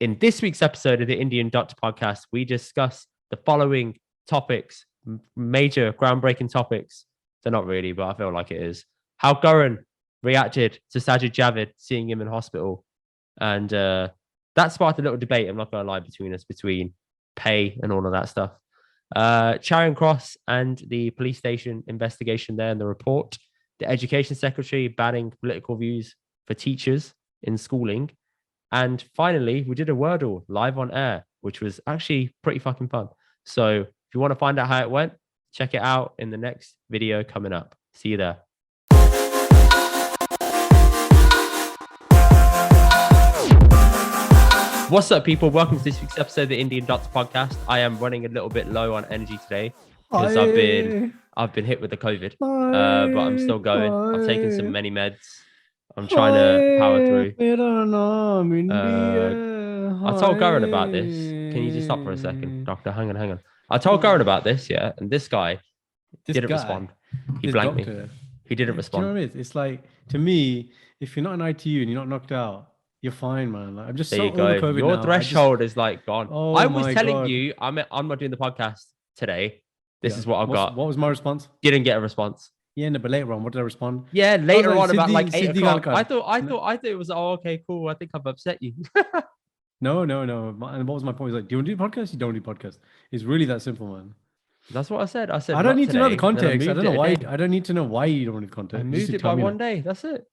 In this week's episode of the Indian Doctor Podcast, we discuss the following topics, major groundbreaking topics. They're not really, but I feel like it is. How Karan reacted to Sajid Javid seeing him in hospital. And that sparked a little debate, I'm not going to lie, between us, between pay and all of that stuff. Charing Cross and the police station investigation there in the report. The Education Secretary banning political views for teachers in schooling. And finally, we did a Wordle live on air, which was actually pretty fucking fun. So if you want to find out how it went, check it out in the next video coming up. See you there. What's up, people? Welcome to this week's episode of the Indian Doctor Podcast. I am running a little bit low on energy today because I've been hit with the COVID, but I'm still going. I've taken some many meds. I'm trying to power through. I told Karan about this. Can you just stop for a second, Doctor? Hang on. I told Karan about this, yeah, and this guy didn't respond. He blanked me. He didn't respond. Do you know what it is? It's like, to me, if you're not in ITU and you're not knocked out, you're fine, man. Like, I'm just there so you go. over COVID Your now. threshold is like gone. Oh, I was my telling God. you, I'm not doing the podcast today. This is what I've got. What was my response? Didn't get a response. Yeah, no, but later on, what did I respond? Yeah, later on, about like Siddi 8 o'clock. Galkar. I thought it was okay, cool. I think I've upset you. No. And what was my point? He's like, do you want to do podcast? You don't do podcast. It's really that simple, man. That's what I said. I said I don't need to know the today, context. I don't know why. I don't need to know why you don't want the I context. moved it by one day. That's it.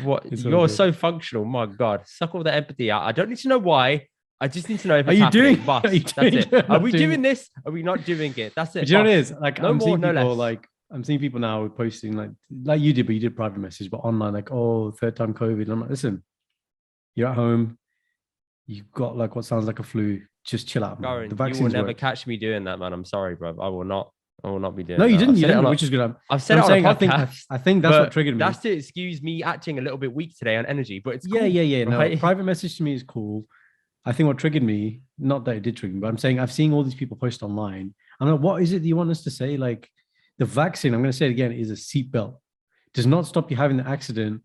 What? It's all You're good. so functional. My God, suck all the empathy out. I don't need to know why. I just need to know if Are it's you happening. doing- Bust. are you That's doing- it. you're Are not we doing doing this? Are we not doing it? That's it. But you know what it Bust. is? Like, No I'm more, seeing no people less. I'm seeing people now posting like you did, but you did private message, but online, like, oh, third time COVID. And I'm like, listen, you're at home. You've got like what sounds like a flu. Just chill out, man. Karan, The you will vaccines never work. catch me doing that, man. I'm sorry, bro. I will not be doing No, you that. didn't. I've You said it didn't, on a- which is good. I've said I'm it saying, on a podcast. I think that's but what triggered me. That's to excuse me acting a little bit weak today on energy, but it's Yeah. cool, No, right? private message to me is cool. I think what triggered me, not that it did trigger me, but I'm saying I've seen all these people post online. I'm like, what is it that you want us to say? Like, the vaccine, I'm going to say it again, is a seatbelt. Does not stop you having the accident,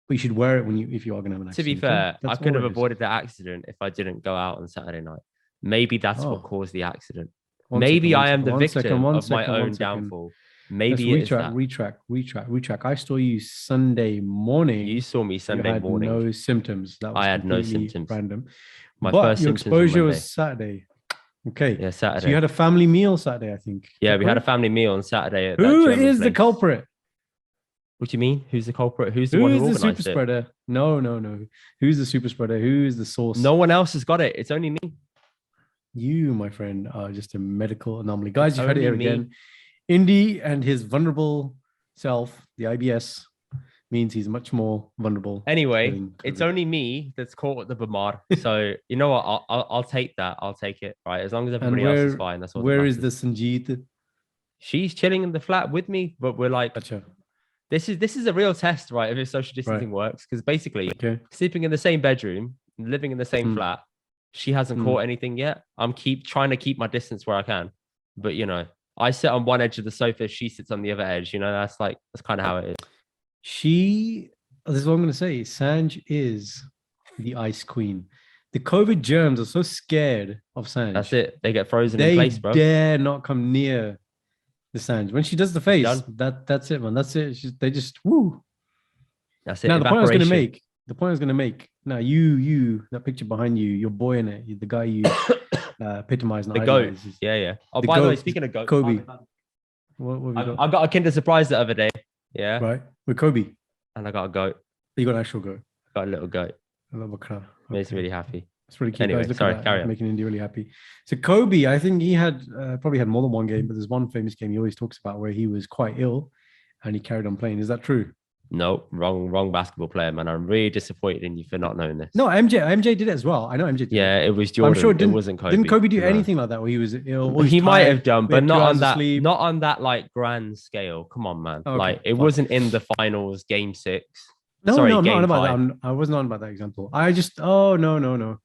but you should wear it if you are going to have an To accident. be fair, I could have avoided. avoided the accident if I didn't go out on Saturday night. Maybe that's what Oh. caused the accident. Maybe I am the victim of my own downfall. Maybe Let's it is that. retract. I saw you Sunday morning. You saw me You Sunday had morning. no symptoms. That was I had no completely symptoms. Random. My But first your symptoms were exposure Monday. was Saturday. Okay. Yeah, So Saturday. you had a family meal Saturday, I think. Yeah, we had a Correct? family meal on Saturday. At that Who German is the place. culprit? What do you mean? Who's the culprit? Who's the Who one is who the super organized it? spreader? No. Who's the super spreader? Who is the source? No one else has got it. It's only me. You, my friend, are just a medical anomaly. Guys, you've heard it Only here me. again. Indy and his vulnerable self, the IBS, means he's much more vulnerable. Anyway, getting it's COVID. only me that's caught the Bamar. So you know what? I'll take that. I'll take it. Right, as long as And everybody else is fine. That's all. where is the Sanjeet? She's chilling in the flat with me, but we're like, Gotcha. this is a real test, right? If his social distancing works, because basically Okay. sleeping in the same bedroom, living in the same Mm. flat, she hasn't Mm. caught anything yet. I'm trying to keep my distance where I can, but you know, I sit on one edge of the sofa, she sits on the other edge. You know, that's kind of how it is. This is what I'm going to say. Sanj is the ice queen. The COVID germs are so scared of Sanj. That's it. They get frozen They in place, bro. dare not come near the Sanj. When she does the face, done. that's it, man. That's it. They just woo. That's it. Now the point I was going to Evaporation. make. Now you, that picture behind you, your boy in it, the guy you epitomize. The goat. Yeah. Oh, The by the way, goat, speaking of goat, Kobe. What have you got? I got a Kinder Surprise the other day. Yeah, Right, with Kobe. and I got a goat. You got an actual goat. I got a little goat. I love a car. Makes me really happy. It's really cute. Anyway, Guys, look sorry, at that. carry on. Making Indy really happy. So Kobe, I think he had probably had more than one game, but there's one famous game he always talks about where he was quite ill and he carried on playing. Is that true? No, wrong basketball player, man. I'm really disappointed in you for not knowing this. No, MJ did it as well. I know MJ did. Yeah, it. it was Jordan. I'm sure it wasn't Kobe. Didn't Kobe do No. anything like that where he was ill? or Well, he's he might tired, have done, we but had 2 not hours on of that. sleep? Not on that like grand scale. Come on, man. Okay, like it fine. wasn't in the finals, game 6. No, Sorry, no, I'm not game on about 5. that. I wasn't on about that example. I just, no.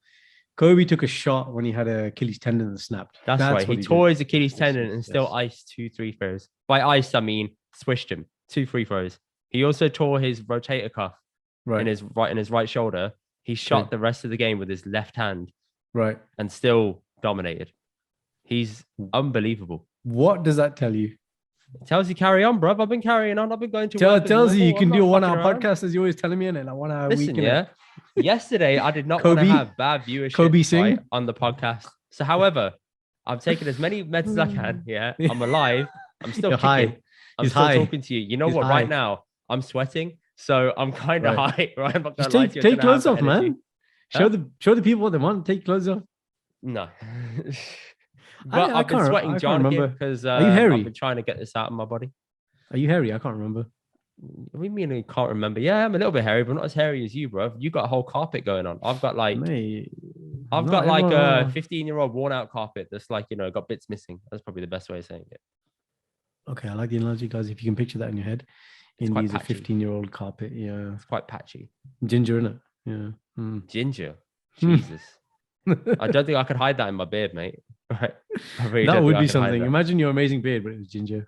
Kobe took a shot when he had a Achilles tendon that snapped. That's right. what He tore his Achilles Yes, tendon yes, and still yes. iced 2 free throws. By iced, I mean swished him 2 free throws. He also tore his rotator cuff Right. in his right shoulder. He shot Okay. the rest of the game with his left hand Right. and still dominated. He's unbelievable. What does that tell you? It tells you carry on, bruv. I've been carrying on. I've been going to work as Tells you normal. you I'm can do not a 1 fucking hour around. podcast as you're always telling me, innit? Like 1 hour a week. Listen, yeah. Yesterday, I did not want to Kobe- have bad viewership Kobe Singh? right, on the podcast. So, however, I'm taking as many meds as I can. Yeah. I'm alive. I'm still You're kicking. high. I'm He's still high. talking to you. You know He's what? high. Right now, I'm sweating. So I'm kind of Right. high, right? I'm not Just gonna lie to you. I take don't have clothes the off, energy. man. Huh? Show the people what they want. Take clothes off. No. But I I've been can't- sweating I can't John here remember. because Are you hairy? I've been trying to get this out of my body. Are you hairy? I can't remember. What do you mean you can't remember? Yeah, I'm a little bit hairy, but not as hairy as you, bro. You got a whole carpet going on. I've got like Mate, I've not got like everyone- a 15-year-old worn out carpet that's like, got bits missing. That's probably the best way of saying it. Okay, I like the analogy, guys. If you can picture that in your head. It's quite Indy's a patchy. 15-year-old carpet. Yeah. It's quite patchy. Ginger, innit? Yeah. Mm. Ginger. Hmm. Jesus. I don't think I could hide that in my beard, mate. Right. I really That don't would think I be could hide something. that. Imagine your amazing beard, but it was ginger.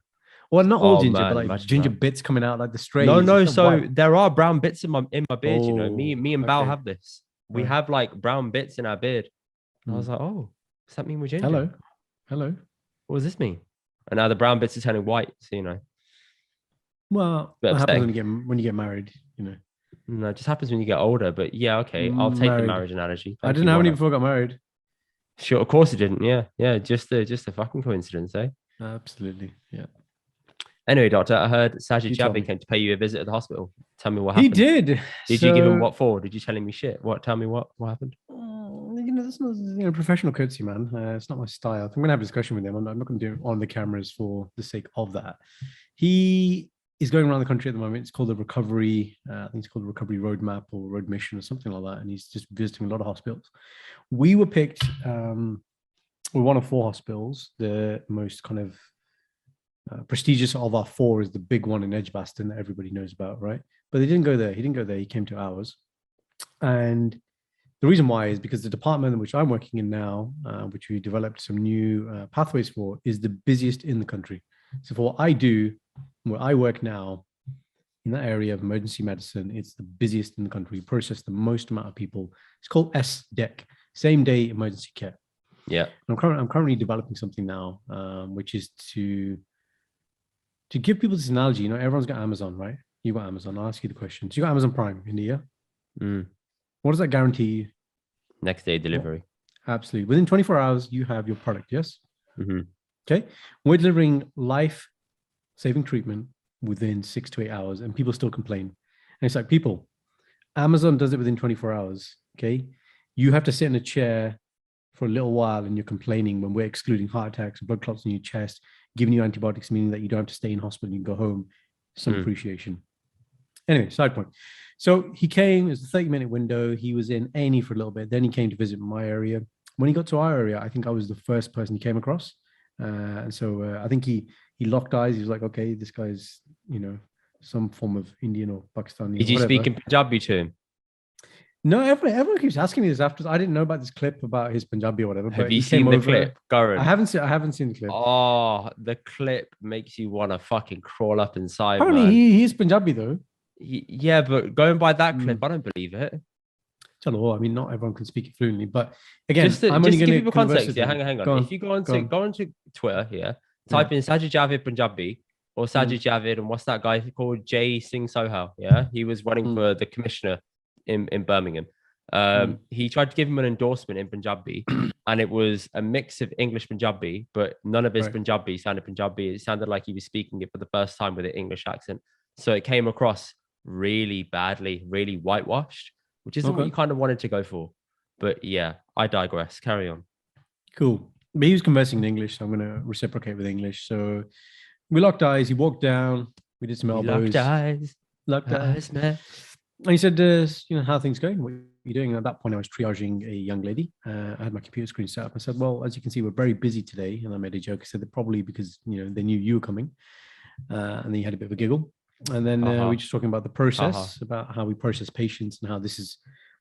Well, not all Oh, ginger, man, but like imagine ginger that. bits coming out, like the strays. No. It's not So white. there are brown bits in my beard. Me Oh, and Bao okay. have this. We Right. have like brown bits in our beard. And I was Hmm. like, oh, does that mean we're ginger? Hello. What does this mean? And now the brown bits are turning white. So Well, Bit what happens upsetting. when you get married? no, it just happens when you get older. But yeah, okay, I'll take the Married. marriage analogy. I Thank didn't you, have any Warner. before I got married. Sure, of course it didn't. Yeah, just a fucking coincidence, eh? Absolutely. Yeah. Anyway, doctor, I heard Sajid You tell me. Javid came to pay you a visit at the hospital. Tell me what He happened. did. Did you give him So- what for? Did you tell him me shit? What? Tell me what happened? That's not professional courtesy, man. It's not my style. I'm gonna have a discussion with him. I'm not gonna do it on the cameras for the sake of that. He is going around the country at the moment. It's called a recovery. I think it's called a recovery roadmap or road mission or something like that. And he's just visiting a lot of hospitals. We were picked. We're one of 4 hospitals. The most kind of prestigious of our 4 is the big one in Edgbaston that everybody knows about, right? But they didn't go there. He didn't go there. He came to ours. And the reason why is because the department in which I'm working in now, which we developed some new pathways for, is the busiest in the country. So for what I do, where I work now, in that area of emergency medicine, it's the busiest in the country. We process the most amount of people. It's called SDEC, same day emergency care. Yeah. I'm currently developing something now, which is to give people this analogy. Everyone's got Amazon, right? You got Amazon. I'll ask you the question. So you got Amazon Prime, India. What does that guarantee you? Next day delivery. Absolutely. Within 24 hours, you have your product. Yes. Mm-hmm. Okay. We're delivering life-saving treatment within 6 to 8 hours, and people still complain. And it's like, people, Amazon does it within 24 hours. Okay. You have to sit in a chair for a little while and you're complaining when we're excluding heart attacks, blood clots in your chest, giving you antibiotics, meaning that you don't have to stay in hospital, you can go home. Some appreciation. Anyway, side point. So he came, it was a 30-minute window. He was in A&E for a little bit. Then he came to visit my area. When he got to our area, I think I was the first person he came across. And so I think he locked eyes. He was like, okay, this guy's, some form of Indian or Pakistani. Did you speak in Punjabi to him? No, everyone keeps asking me this after. I didn't know about this clip about his Punjabi or whatever. Have but you he seen came the over. clip, Karan? I haven't seen the clip. Oh, the clip makes you want to fucking crawl up inside, Apparently, man. he is Punjabi though. Yeah, but going by that clip, I don't believe it. I mean, not everyone can speak it fluently, but again, Just to I'm only give going people context. Yeah, hang on. Go on. If you go onto Twitter, type in Sajid Javid Punjabi or Hmm. Sajid Javid, and what's that guy called? Jay Singh Sohal. Yeah, he was running for the commissioner in Birmingham. He tried to give him an endorsement in Punjabi, and it was a mix of English Punjabi, but none of his Right. Punjabi sounded Punjabi. It sounded like he was speaking it for the first time with an English accent. So it came across really badly, really whitewashed, which isn't what Okay. you kind of wanted to go for. But yeah, I digress. Carry on. Cool. But he was conversing in English, so I'm going to reciprocate with English. So we locked eyes. He walked down. We did some elbows. Locked eyes. man. And he said, how are things going? What are you doing? And at that point, I was triaging a young lady. I had my computer screen set up. I said, well, as you can see, we're very busy today. And I made a joke. I said that probably because, they knew you were coming. And then he had a bit of a giggle. And then we were just talking about the process, about how we process patients and how this is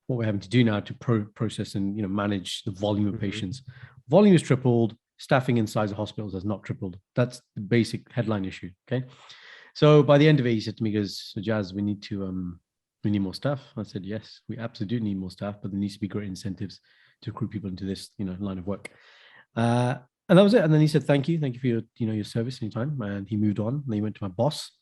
what we're having to do now to process and, manage the volume of patients. Volume is tripled. Staffing inside the hospitals has not tripled. That's the basic headline issue. Okay. So by the end of it, he said to me, he goes, so Jazz, we need to we need more staff. I said, yes, we absolutely need more staff, but there needs to be great incentives to recruit people into this, line of work. And that was it. And then he said, thank you for your, your service and your time. And he moved on. And then he went to my boss.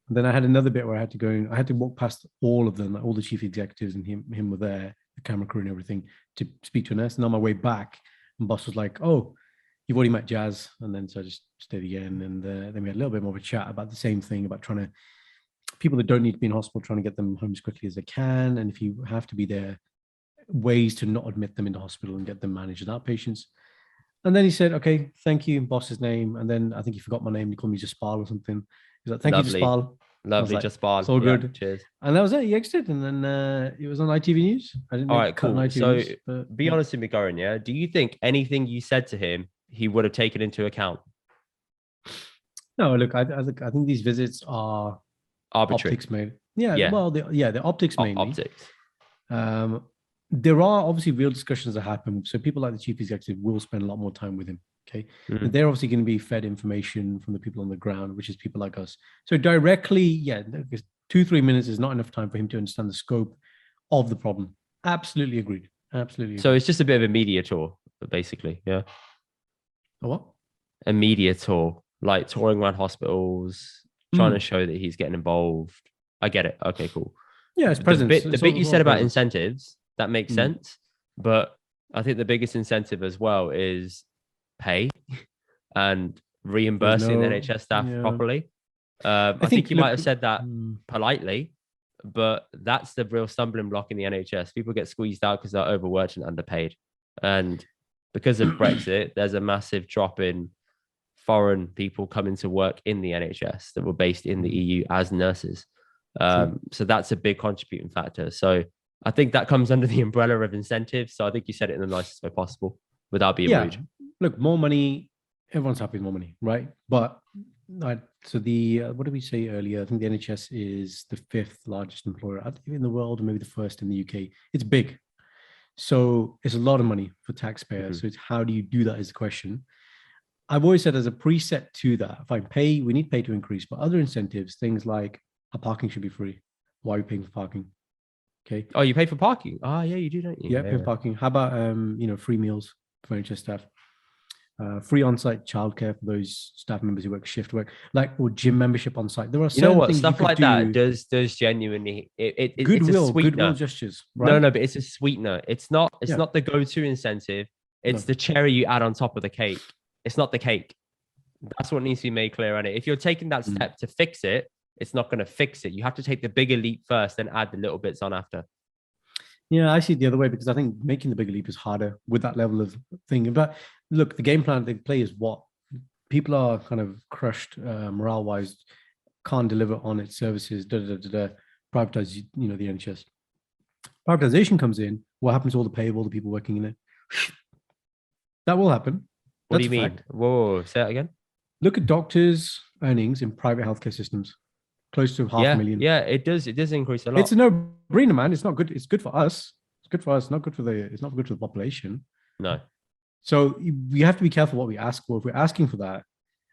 And then I had another bit where I had to go and I had to walk past all of them, all the chief executives, and him were there, the camera crew and everything, to speak to a nurse. And on my way back, my boss was like, oh, you've already met Jazz. And then so I just stayed again. And then we had a little bit more of a chat about the same thing, about trying to, people that don't need to be in hospital, trying to get them home as quickly as they can. And if you have to be there, ways to not admit them into hospital and get them managed as outpatients. And then he said, okay, thank you, boss's name. And then I think he forgot my name. He called me Jaspal or something. He's like, thank you, Jaspal. Lovely, like, Jaspal. It's all good. Cheers. And that was it. He exited. And then it was on ITV News. I didn't all right, cut on cool. ITV So News, but, be honest with me, Karan, yeah? Do you think anything you said to him, he would have taken into account? No, look, I think these visits are arbitrary. Optics made. Yeah. Well, the optics mainly. Optics. There are obviously real discussions that happen. So people like the chief executive will spend a lot more time with him. Okay. Mm. They're obviously going to be fed information from the people on the ground, which is people like us. So directly, 2-3 minutes is not enough time for him to understand the scope of the problem. Absolutely agreed. Absolutely. So it's just a bit of a media tour, basically. Yeah. A what? A media tour, like touring around hospitals, trying to show that he's getting involved. I get it. Okay, cool. Yeah, it's presence. The bit you said about incentives, that makes sense. But I think the biggest incentive as well is pay and reimbursing the NHS staff properly. I think you might have said that politely, but that's the real stumbling block in the NHS. People get squeezed out because they're overworked and underpaid. And because of Brexit, there's a massive drop in foreign people coming to work in the NHS that were based in the EU as nurses. So that's a big contributing factor. So I think that comes under the umbrella of incentives. So I think you said it in the nicest way possible without being rude. Look, more money, everyone's happy with more money, right? But so what did we say earlier? I think the NHS is the 5th largest employer in the world, or maybe the 1st in the UK. It's big. So it's a lot of money for taxpayers. So it's how do you do that is the question. I've always said as a preset to that, fine, we need pay to increase, but other incentives, things like parking should be free. Why are you paying for parking? Okay. Oh, you pay for parking? Oh, yeah, you do, don't you? Yeah, pay for parking. How about free meals for NHS staff? Free on-site childcare for those staff members who work shift work, or gym membership on site. There are certain stuff like that does genuinely it's goodwill gestures. Right? No, but it's a sweetener. It's not the go-to incentive. It's the cherry you add on top of the cake. It's not the cake. That's what needs to be made clear on it. If you're taking that step to fix it, it's not going to fix it. You have to take the bigger leap first and add the little bits on after. Yeah, I see it the other way because I think making the bigger leap is harder with that level of thing. But look, the game plan they play is what people are kind of crushed morale-wise, can't deliver on its services, privatize, the NHS. Privatization comes in. What happens to all the pay of all the people working in it? That will happen. What do you mean? Whoa, say that again. Look at doctors' earnings in private healthcare systems. Close to 500,000. Yeah, it does. It does increase a lot. It's a no-brainer, man. It's not good. It's good for us. It's good for us. It's not good for the population. No. So we have to be careful what we ask for. If we're asking for that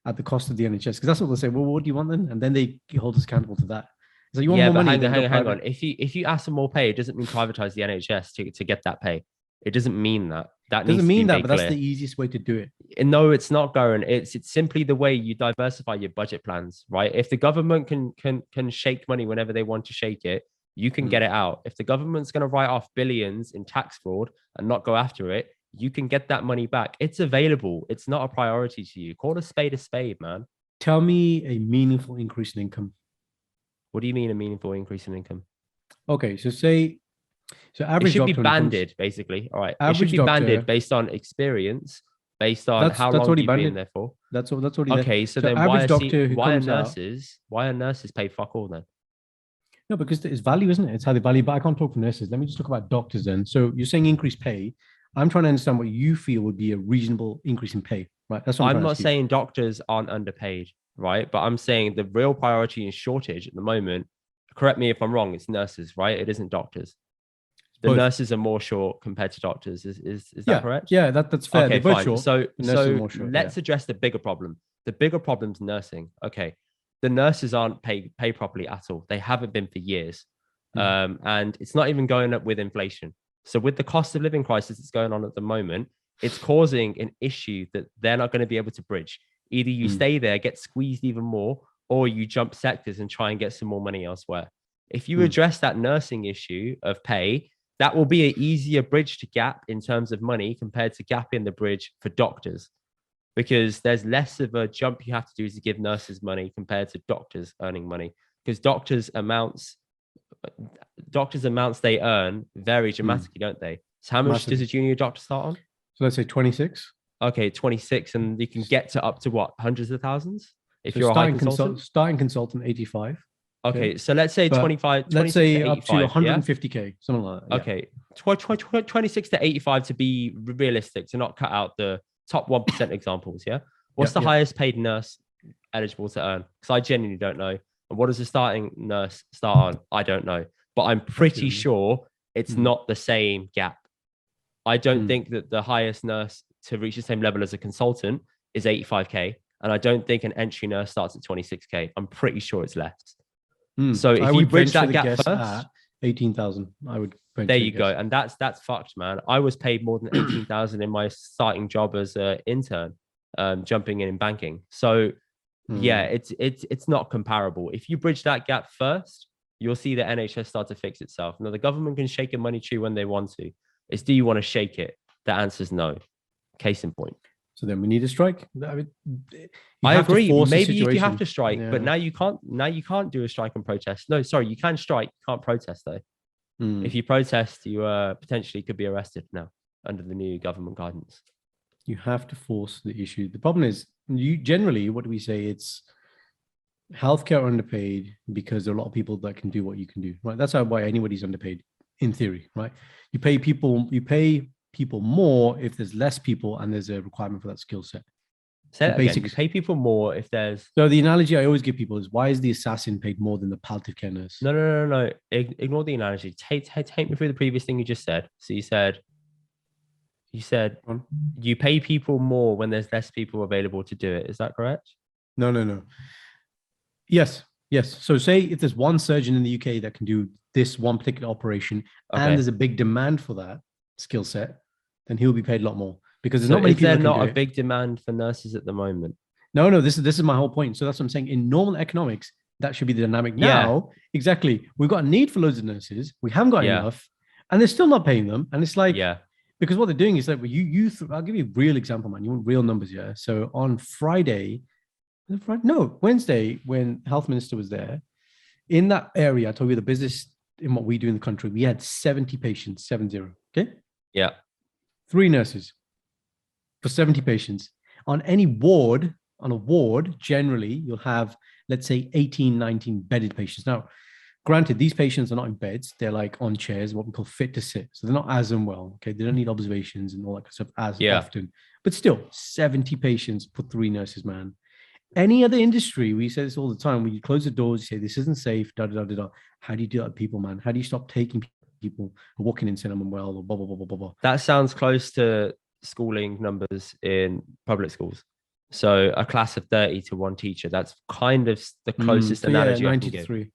at the cost of the NHS, because that's what they'll say. Well, what do you want then? And then they hold us accountable to that. So you want more money? Hang on. If you ask for more pay, it doesn't mean privatize the NHS to get that pay. It doesn't mean that. That doesn't mean that, but that's the easiest way to do it. No, it's not, Karan. It's simply the way you diversify your budget plans, right? If the government can shake money whenever they want to shake it, you can get it out. If the government's going to write off billions in tax fraud and not go after it, you can get that money back. It's available. It's not a priority to you. Call a spade, man. Tell me a meaningful increase in income. What do you mean a meaningful increase in income? Okay, so average it should be banded, basically. All right. Average it should be banded based on experience, based on how long you've been there for. That's already okay. So then why are nurses paid fuck all then? No, because it's value, isn't it? It's how they value. But I can't talk for nurses. Let me just talk about doctors then. So you're saying increased pay. I'm trying to understand what you feel would be a reasonable increase in pay, right? That's what I'm not saying doctors aren't underpaid, right? But I'm saying the real priority and shortage at the moment, correct me if I'm wrong, it's nurses, right? It isn't doctors. The nurses are more short compared to doctors. Is that correct? Yeah, that's fair. Okay, fine. Short. So let's address the bigger problem. The bigger problem's nursing. Okay. The nurses aren't paid properly at all. They haven't been for years. And it's not even going up with inflation. So with the cost of living crisis that's going on at the moment, it's causing an issue that they're not going to be able to bridge. Either you stay there, get squeezed even more, or you jump sectors and try and get some more money elsewhere. If you address that nursing issue of pay, that will be an easier bridge to gap in terms of money compared to gapping the bridge for doctors, because there's less of a jump you have to do to give nurses money compared to doctors earning money, because doctors amounts they earn vary dramatically, don't they? So how much does a junior doctor start on? So let's say 26. Okay, 26, and you can get to up to what, hundreds of thousands if you're a high consultant? Starting consultant, 85. Okay, so let's say 25, let's say to up to 150K, something like that. Yeah. Okay, 26 to 85 to be realistic, to not cut out the top 1% examples, yeah? What's the highest paid nurse eligible to earn? Because I genuinely don't know. And what does a starting nurse start on? I don't know. But I'm pretty sure it's not the same gap. I don't think that the highest nurse to reach the same level as a consultant is 85K. And I don't think an entry nurse starts at 26K. I'm pretty sure it's less. So if you bridge that gap first, at 18,000, I would. There you go. And that's fucked, man. I was paid more than 18,000 in my starting job as an intern, jumping in banking. So yeah, it's not comparable. If you bridge that gap first, you'll see the NHS start to fix itself. Now, the government can shake a money tree when they want to. It's, do you want to shake it? The answer is no. Case in point. So then we need a strike. I agree. Maybe if you have to strike, but now you can't. Now you can't do a strike and protest. No, sorry, you can strike. You can't protest though. If you protest, you potentially could be arrested now under the new government guidance. You have to force the issue. The problem is, you generally, what do we say? It's healthcare underpaid because there are a lot of people that can do what you can do. Right. That's why anybody's underpaid in theory. Right. You pay people more if there's less people and there's a requirement for that skill set. Say that again. You pay people more if there's... So the analogy I always give people is, why is the assassin paid more than the palliative care nurse? No. Ignore the analogy. Take me through the previous thing you just said. So you said you pay people more when there's less people available to do it. Is that correct? No. Yes. So say if there's one surgeon in the UK that can do this one particular operation, and there's a big demand for that skill set, then he'll be paid a lot more, because there's not many people. Is there not a big demand for nurses at the moment? No. This is my whole point. So that's what I'm saying. In normal economics, that should be the dynamic. Now, exactly, we've got a need for loads of nurses. We haven't got enough, and they're still not paying them. And it's like, because what they're doing is like, I'll give you a real example, man. You want real numbers, yeah? So on Wednesday, when health minister was there, in that area, I told you the business in what we do in the country, we had 70 patients, 70. Okay. Yeah. 3 nurses for 70 patients. On a ward, generally, you'll have, let's say, 18, 19 bedded patients. Now, granted, these patients are not in beds. They're like on chairs, what we call fit to sit. So they're not as unwell. Okay. They don't need observations and all that kind of stuff as often. But still, 70 patients for 3 nurses, man. Any other industry, we say this all the time, when you close the doors, you say, this isn't safe, How do you do that with people, man? How do you stop taking people walking in saying I'm unwell or blah, blah, blah, blah, blah, blah? That sounds close to schooling numbers in public schools. So a class of 30 to 1 teacher, that's kind of the closest analogy I can give. 93.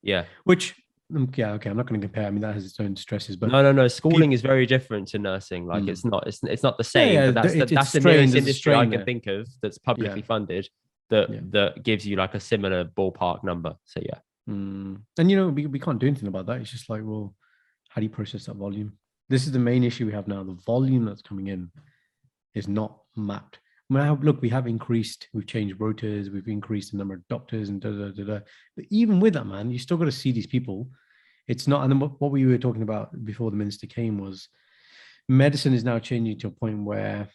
Yeah. Which, okay, I'm not going to compare. I mean, that has its own stresses, but no. Schooling is very different to nursing. Like it's not the same. But that's the nearest industry I can think of that's publicly funded that gives you like a similar ballpark number. So yeah. And we can't do anything about that. It's just like, well, how do you process that volume? This is the main issue we have now. The volume that's coming in is not mapped. We have increased, we've changed rotas, we've increased the number of doctors and But even with that, man, you still got to see these people. It's not, and then what we were talking about before the minister came was, medicine is now changing to a point where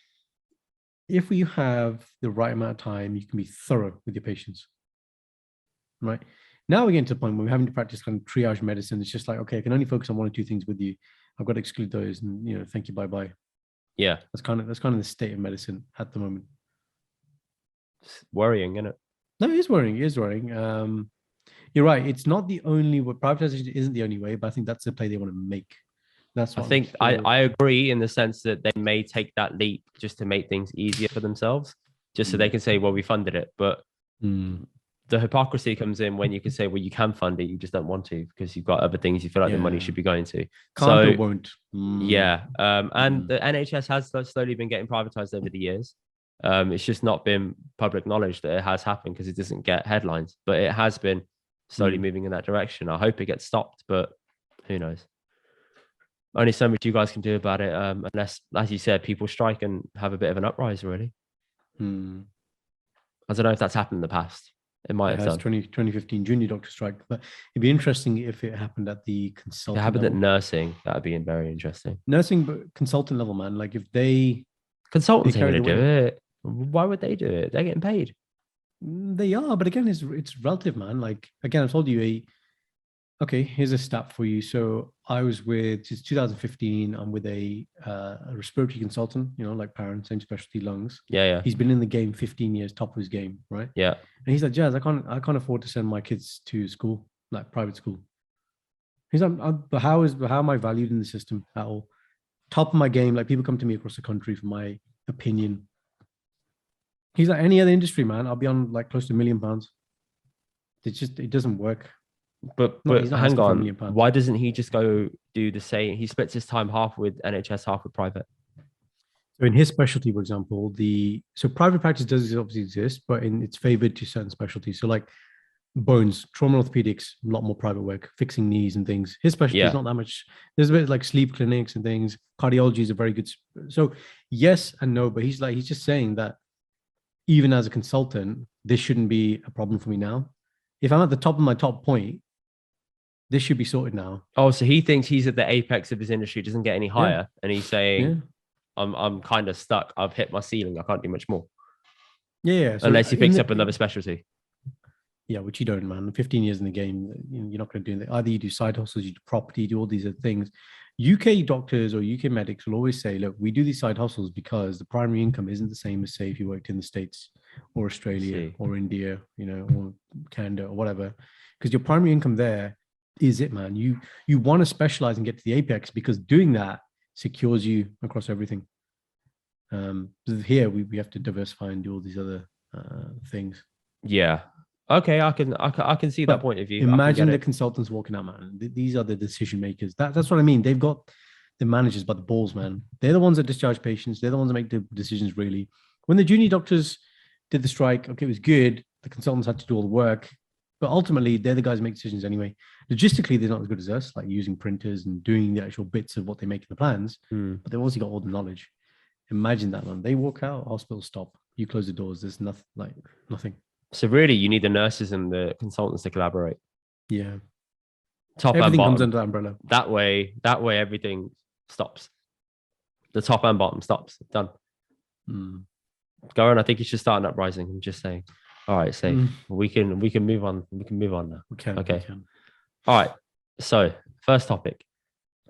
if you have the right amount of time, you can be thorough with your patients, right? Now we're getting to the point where we're having to practice kind of triage medicine. It's just like, okay, I can only focus on 1 or 2 things with you. I've got to exclude those, and thank you, bye. Yeah, that's kind of the state of medicine at the moment. It's worrying, isn't it? No, it is worrying. You're right. It's not the only way. Privatization isn't the only way, but I think that's the play they want to make. That's what I agree in the sense that they may take that leap just to make things easier for themselves, just so they can say, well, we funded it. But the hypocrisy comes in when you can say, well, you can fund it, you just don't want to because you've got other things you feel like the money should be going to. Can't or won't. Yeah. And the NHS has slowly been getting privatized over the years. It's just not been public knowledge that it has happened because it doesn't get headlines, but it has been slowly moving in that direction. I hope it gets stopped, but who knows? Only so much you guys can do about it, unless, as you said, people strike and have a bit of an uprising, really. I don't know if that's happened in the past. It might have done. 2015 junior doctor strike, but it'd be interesting if it happened at the consultant. If it happened level. at nursing, that'd be very interesting. Nursing, but consultant level, man. Like if they consultants are going to do it, why would they do it? They're getting paid. They are, but again, it's relative, man. Like again, I've told you okay, here's a stat for you. So I was with, since 2015, I'm with a respiratory consultant, like Parent, same specialty, lungs. Yeah. He's been in the game 15 years, top of his game, right? Yeah. And he's like, Jazz, I can't afford to send my kids to school, like private school. He's like, but how am I valued in the system at all? Top of my game, like people come to me across the country for my opinion. He's like, any other industry, man, I'll be on like close to £1 million. It doesn't work. But hang on, why doesn't he just go do the same? He splits his time half with NHS, half with private. So in his specialty, for example, so private practice does obviously exist, but it's favored to certain specialties. So like bones, trauma orthopedics, a lot more private work, fixing knees and things. His specialty is not that much. There's a bit like sleep clinics and things. Cardiology is a very good. So yes and no, but he's just saying that even as a consultant, this shouldn't be a problem for me now. If I'm at the top of my top point, this should be sorted now. Oh, so he thinks he's at the apex of his industry, doesn't get any higher, and he's saying, I'm kind of stuck. I've hit my ceiling. I can't do much more. Yeah. So unless he picks up another specialty. Yeah, which you don't, man. 15 years in the game, you're not going to do that. Either you do side hustles, you do property, you do all these other things. UK doctors or UK medics will always say, look, we do these side hustles because the primary income isn't the same as, say, if you worked in the States or Australia or India, or Canada or whatever. Because your primary income there is it, man. You want to specialize and get to the apex because doing that secures you across everything. Here we have to diversify and do all these other things. Yeah. Okay, I can see that point of view. Imagine the consultants walking out, man. These are the decision makers. That's what I mean. They've got the managers by the balls, man. They're the ones that discharge patients. They're the ones that make the decisions, really. When the junior doctors did the strike, okay, it was good. The consultants had to do all the work. But ultimately, they're the guys who make decisions anyway. Logistically, they're not as good as us, like using printers and doing the actual bits of what they make in the plans. But they've also got all the knowledge. Imagine that, man. They walk out, hospitals stop. You close the doors. There's nothing. So really, you need the nurses and the consultants to collaborate. Yeah. Top everything and bottom comes under that umbrella. That way, everything stops. The top and bottom stops. Done. Go on. I think you should start an uprising. I'm just saying. All right, safe. We can move on. We can move on now. Okay. All right. So first topic.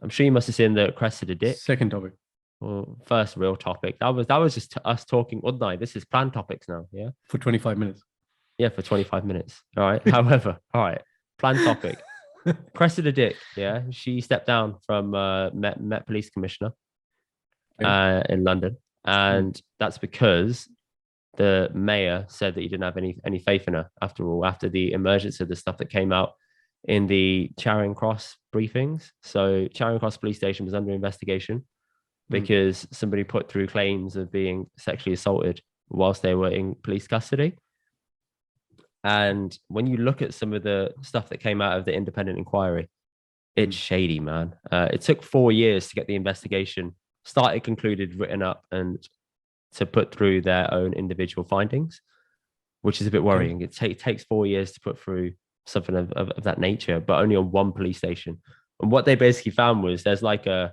I'm sure you must have seen the crest of the dick. Second topic. Well, first real topic. That was just us talking. No, this is planned topiks now. Yeah. For 25 minutes. Yeah, for 25 minutes. All right. However, all right. Planned topic. Crest of the dick. Yeah. She stepped down from Met Police Commissioner in London, and that's because the mayor said that he didn't have any faith in her after all, after the emergence of the stuff that came out in the Charing Cross briefings. So Charing Cross police station was under investigation because somebody put through claims of being sexually assaulted whilst they were in police custody. And when you look at some of the stuff that came out of the independent inquiry, it's shady, man. It took 4 years to get the investigation started, concluded, written up, and to put through their own individual findings, which is a bit worrying. It takes 4 years to put through something of that nature, but only on one police station. And what they basically found was there's an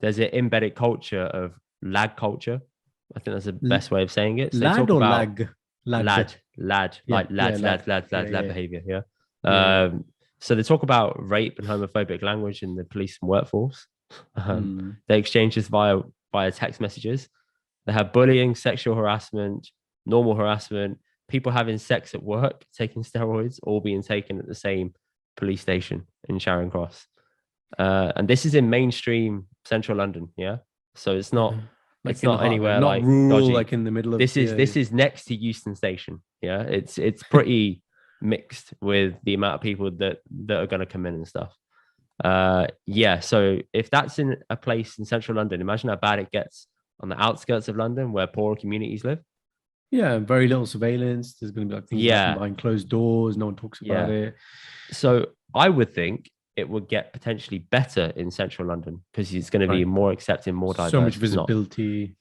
embedded culture of lag culture. I think that's the best way of saying it. So lad or lag? Lad, like lad behavior. Yeah. So they talk about rape and homophobic language in the police and workforce. They exchange this via text messages. They have bullying, sexual harassment, normal harassment, people having sex at work, taking steroids, all being taken at the same police station in Charing Cross. And this is in mainstream central London. Yeah. So it's not. Like it's not anywhere not like rural, dodgy. like in the middle of this is next to Euston Station. Yeah, it's pretty mixed with the amount of people that are going to come in and stuff. Yeah, so if that's in a place in central London, imagine how bad it gets on the outskirts of London where poorer communities live. Yeah, very little surveillance. There's going to be like things happen Yeah, behind closed doors. No one talks about yeah. it. So I would think it would get potentially better in central London because it's going to be Right. more accepting, more So much diverse. It's not, visibility.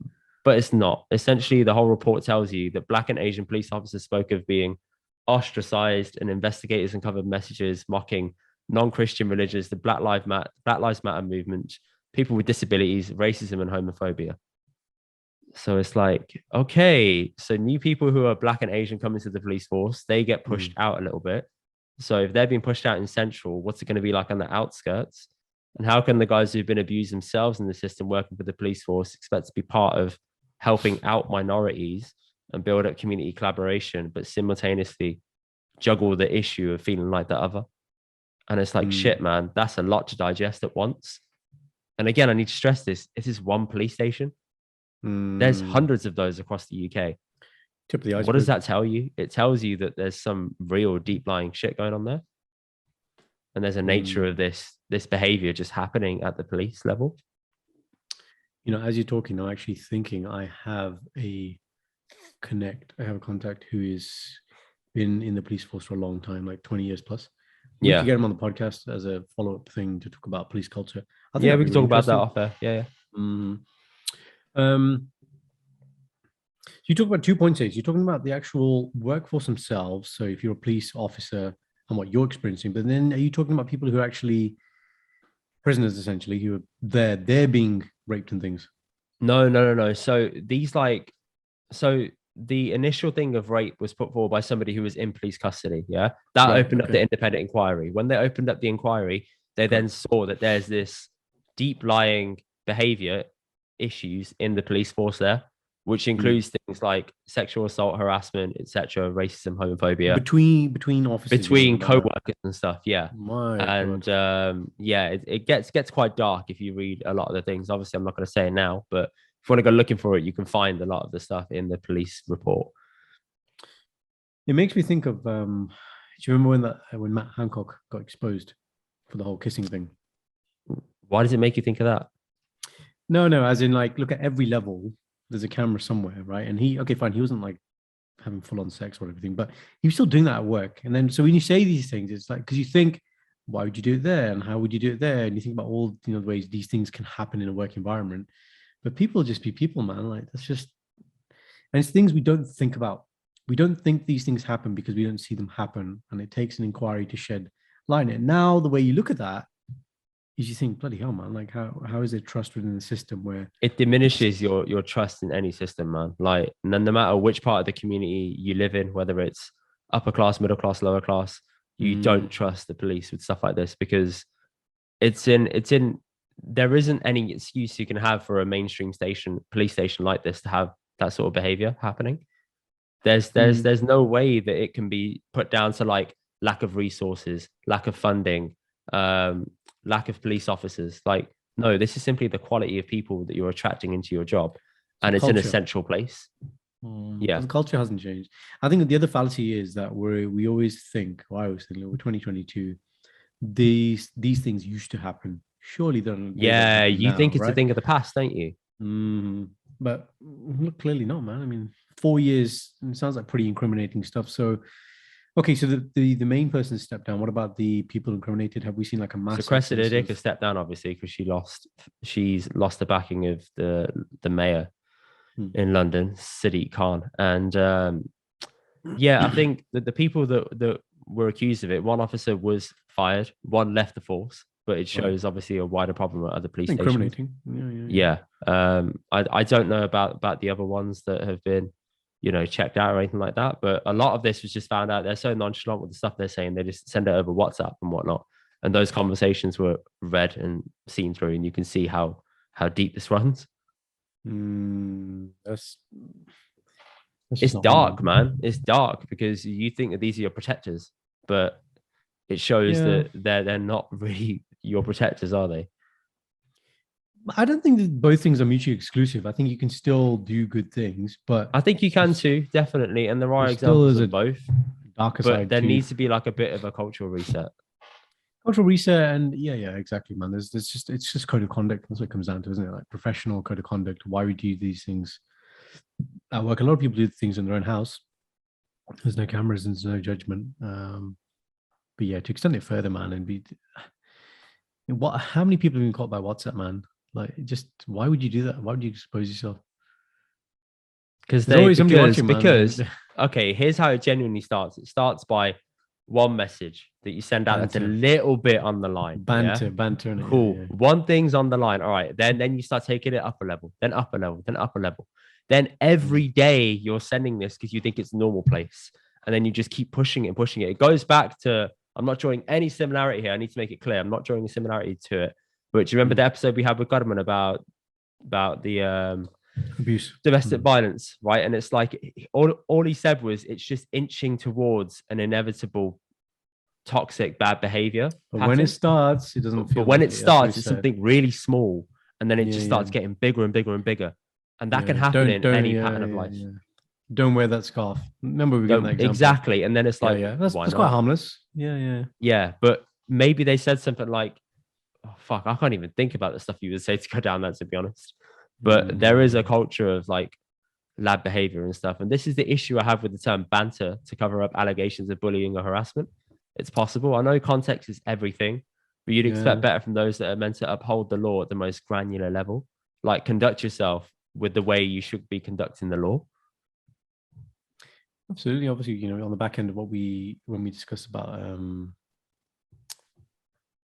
but it's not. Essentially, the whole report tells you that Black and Asian police officers spoke of being ostracized, and investigators uncovered messages mocking non-Christian religions, the Black Lives Matter movement, people with disabilities, racism, and homophobia. So it's like, okay, so new people who are Black and Asian come into the police force, they get pushed out a little bit. So if they're being pushed out in central, what's it going to be like on the outskirts? And how can the guys who've been abused themselves in the system working for the police force expect to be part of helping out minorities and build up community collaboration, but simultaneously juggle the issue of feeling like the other? And it's like, shit, man, that's a lot to digest at once. And again, I need to stress this. This is one police station. There's hundreds of those across the UK. Tip of the iceberg. What does that tell you? It tells you that there's some real deep lying shit going on there. And there's a nature of this behavior just happening at the police level. You know, as you're talking, I'm actually thinking I have a contact who is been in the police force for a long time, like 20 years plus. We could get him on the podcast as a follow-up thing to talk about police culture. I think we can talk about that off there. Yeah. You talk about 2 points here. You're talking about the actual workforce themselves. So if you're a police officer and what you're experiencing, but then are you talking about people who are actually prisoners, essentially, who are they're being raped and things? No. So the initial thing of rape was put forward by somebody who was in police custody. Yeah. That opened up the independent inquiry. When they opened up the inquiry, they then saw that there's this deep lying behavior issues in the police force there, which includes things like sexual assault, harassment, etc., racism, homophobia between officers, between co-workers and stuff. Yeah. Yeah, it gets quite dark if you read a lot of the things. Obviously, I'm not going to say it now, but if you want to go looking for it, you can find a lot of the stuff in the police report. It makes me think of do you remember when Matt Hancock got exposed for the whole kissing thing? Why does it make you think of that? No, as in, like, look at every level. There's a camera somewhere, right? And he wasn't like having full-on sex or everything, but he was still doing that at work. And then, so when you say these things, it's like, because you think, why would you do it there? And how would you do it there? And you think about all, the ways these things can happen in a work environment. But people just be people, man. Like, that's just, and it's things we don't think about. We don't think these things happen because we don't see them happen. And it takes an inquiry to shed light on it. Now, the way you look at that, you think, bloody hell, man, like how is there trust within the system where it diminishes your trust in any system, man? Like, no matter which part of the community you live in, whether it's upper class, middle class, lower class, you don't trust the police with stuff like this because there isn't any excuse you can have for a mainstream police station like this to have that sort of behavior happening. There's no way that it can be put down to like lack of resources, lack of funding, lack of police officers. Like, no, this is simply the quality of people that you're attracting into your job, and it's in a central place. The culture hasn't changed. I think the other fallacy is that we always think, I always think, we're 2022, these things used to happen. Surely they don't. Yeah, you think it's a thing of the past, don't you? But clearly not, man. I mean, 4 years, it sounds like pretty incriminating stuff. So okay, so the main person stepped down. What about the people incriminated? Have we seen like a massive? So Cressida Dick has stepped down, obviously, because she's lost the backing of the mayor in London, Sadiq Khan. And I think that the people that were accused of it, one officer was fired, one left the force, but it shows obviously a wider problem at other police stations. Incriminating. Yeah. I don't know about the other ones that have been checked out or anything like that. But a lot of this was just found out. They're so nonchalant with the stuff they're saying. They just send it over WhatsApp and whatnot. And those conversations were read and seen through, and you can see how deep this runs. It's dark, man. It's dark because you think that these are your protectors, but it shows that they're not really your protectors, are they? I don't think that both things are mutually exclusive. I think you can still do good things, but I think you can too, definitely. And there are examples of both. darker but side there too. needs to be like a bit of a cultural reset. Cultural reset, and yeah, exactly, man. There's just it's just code of conduct. That's what it comes down to, isn't it? Like professional code of conduct. Why we do these things at work. A lot of people do things in their own house. There's no cameras and there's no judgment. But yeah, to extend it further, man, and be what? How many people have been caught by WhatsApp, man? Like, just why would you do that? Why would you expose yourself? Because okay, here's how it genuinely starts. It starts by one message that you send out that's a little bit on the line. Banter. Cool. Yeah. One thing's on the line. All right. Then you start taking it up a level, then upper level, then upper level. Then every day you're sending this because you think it's a normal place. And then you just keep pushing it and pushing it. It goes back to, I'm not drawing any similarity here. I need to make it clear. I'm not drawing a similarity to it. But do you remember the episode we had with Godman about the abuse, domestic violence, right? And it's like all he said was it's just inching towards an inevitable toxic bad behavior. But when it starts, it doesn't feel. But when it starts, it's something really small, and then it just starts getting bigger and bigger and bigger, and that can happen in any pattern of life. Don't wear that scarf. Remember, we got that example. Exactly, and then it's like, that's quite harmless. Yeah. But maybe they said something like, "Oh fuck, I can't even think about the stuff you would say to go down that." To be honest, but there is a culture of like lab behavior and stuff, and this is the issue I have with the term banter to cover up allegations of bullying or harassment. It's possible. I know context is everything, but you'd expect better from those that are meant to uphold the law at the most granular level. Like, conduct yourself with the way you should be conducting the law. Absolutely. Obviously, on the back end of when we discussed about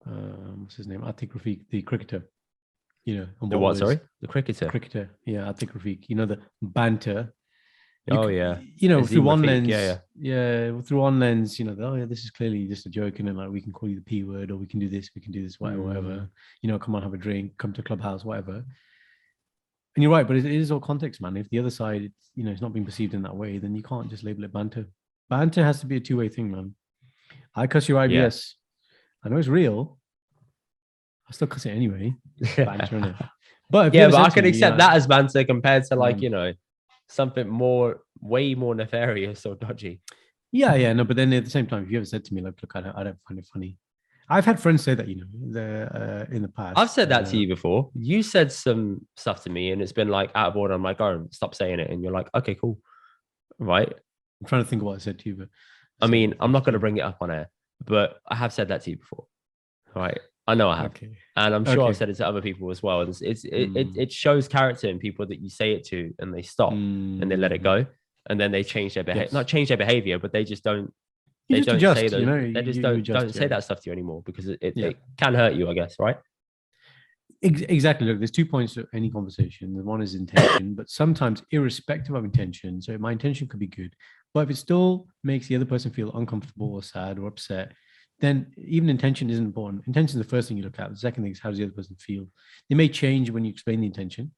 what's his name? Atik Rafiq, the cricketer. The what? Sorry, the cricketer. Cricketer. Yeah, Atik Rafiq. The banter. Through one lens, through one lens, this is clearly just a joke, and then like we can call you the P word, or we can do this, whatever. Come on, have a drink, come to a clubhouse, whatever. And you're right, but it is all context, man. If the other side, it's not being perceived in that way, then you can't just label it banter. Banter has to be a two-way thing, man. I cuss your IBS. I know it's real. I still cuss it anyway. Banter, innit? But I can accept that as banter compared to like something way more nefarious or dodgy. No, but then at the same time, if you ever said to me like, look, I don't find it funny. I've had friends say that, in the past. I've said that to you before. You said some stuff to me and it's been like out of order. I'm like, oh, stop saying it. And you're like, okay, cool. Right. I'm trying to think of what I said to you, but I'm not going to bring it up on air, but I have said that to you before. Right. I know I have. Okay. And I'm sure I've said it to other people as well. And it shows character in people that you say it to and they stop and they let it go. And then they change their behavior, not change their behavior, but they just don't. They don't say those. They just don't say that stuff to you anymore because it can hurt you, I guess, right? Exactly. Look, there's 2 points to any conversation. The one is intention, but sometimes irrespective of intention. So my intention could be good, but if it still makes the other person feel uncomfortable or sad or upset, then even intention isn't important. Intention is the first thing you look at. The second thing is how does the other person feel? They may change when you explain the intention.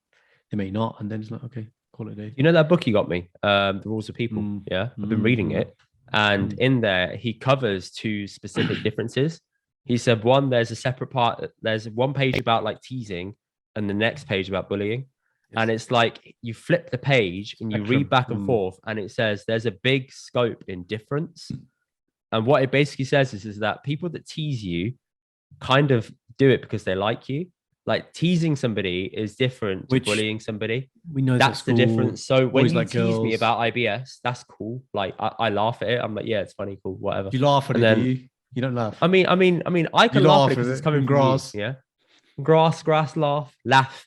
They may not. And then it's like, okay, call it a day. You know that book you got me, The Rules of People? I've been reading it. And in there, he covers two specific differences. He said, one, there's a separate part. There's one page about like teasing and the next page about bullying. Yes. And it's like you flip the page and you read back and forth and it says there's a big scope in difference. And what it basically says is that people that tease you kind of do it because they like you. Like teasing somebody is different to bullying somebody. We know that's the difference. So when you tease me about IBS, that's cool. Like I laugh at it. I'm like, yeah, it's funny, cool, whatever. You laugh at it, do you? You don't laugh. I mean, I can laugh at it because it's coming from grass. Yeah. Grass, laugh.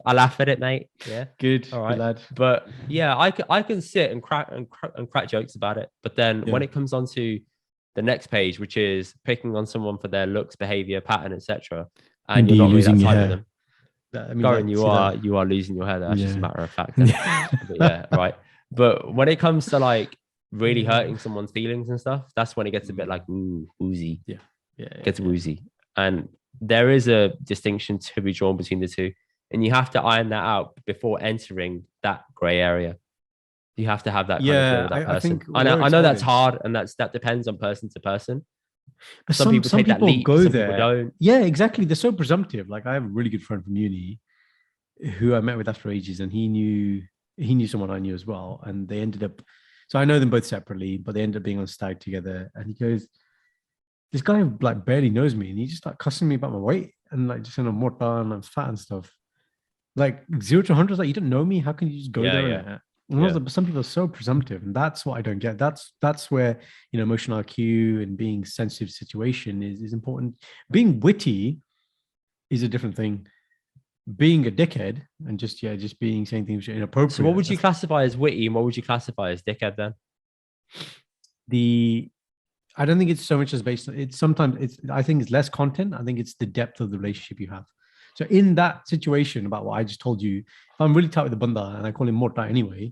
I laugh at it, mate. Yeah. Good. All right. Good lad. But yeah, I can sit and crack jokes about it. But then when it comes on to the next page, which is picking on someone for their looks, behavior, pattern, etc., and you're not losing your hair. Karan, you are losing your hair. That's just a matter of fact. But right. But when it comes to like really hurting someone's feelings and stuff, that's when it gets a bit like woozy. It gets woozy. And there is a distinction to be drawn between the two, and you have to iron that out before entering that grey area. You have to have that kind of feel with that person. I know that's hard, and that depends on person to person. But some people take that leap, go there. Don't. Yeah, exactly. They're so presumptive. Like I have a really good friend from uni who I met with after ages, and he knew someone I knew as well, and they ended up. So I know them both separately, but they end up being on stag together. And he goes, this guy like barely knows me, and he just like cussing me about my weight and like just more done, I'm fat and stuff. Like 0 to 100, like you don't know me. How can you just go there? And some people are so presumptive, and that's what I don't get. That's where emotional IQ and being sensitive to situation is important. Being witty is a different thing. Being a dickhead and just saying things inappropriate. So what would you classify as witty, and what would you classify as dickhead then? I don't think it's so much as based on it's sometimes I think it's less content. I think it's the depth of the relationship you have. So in that situation about what I just told you, if I'm really tight with the banda and I call him Morta anyway,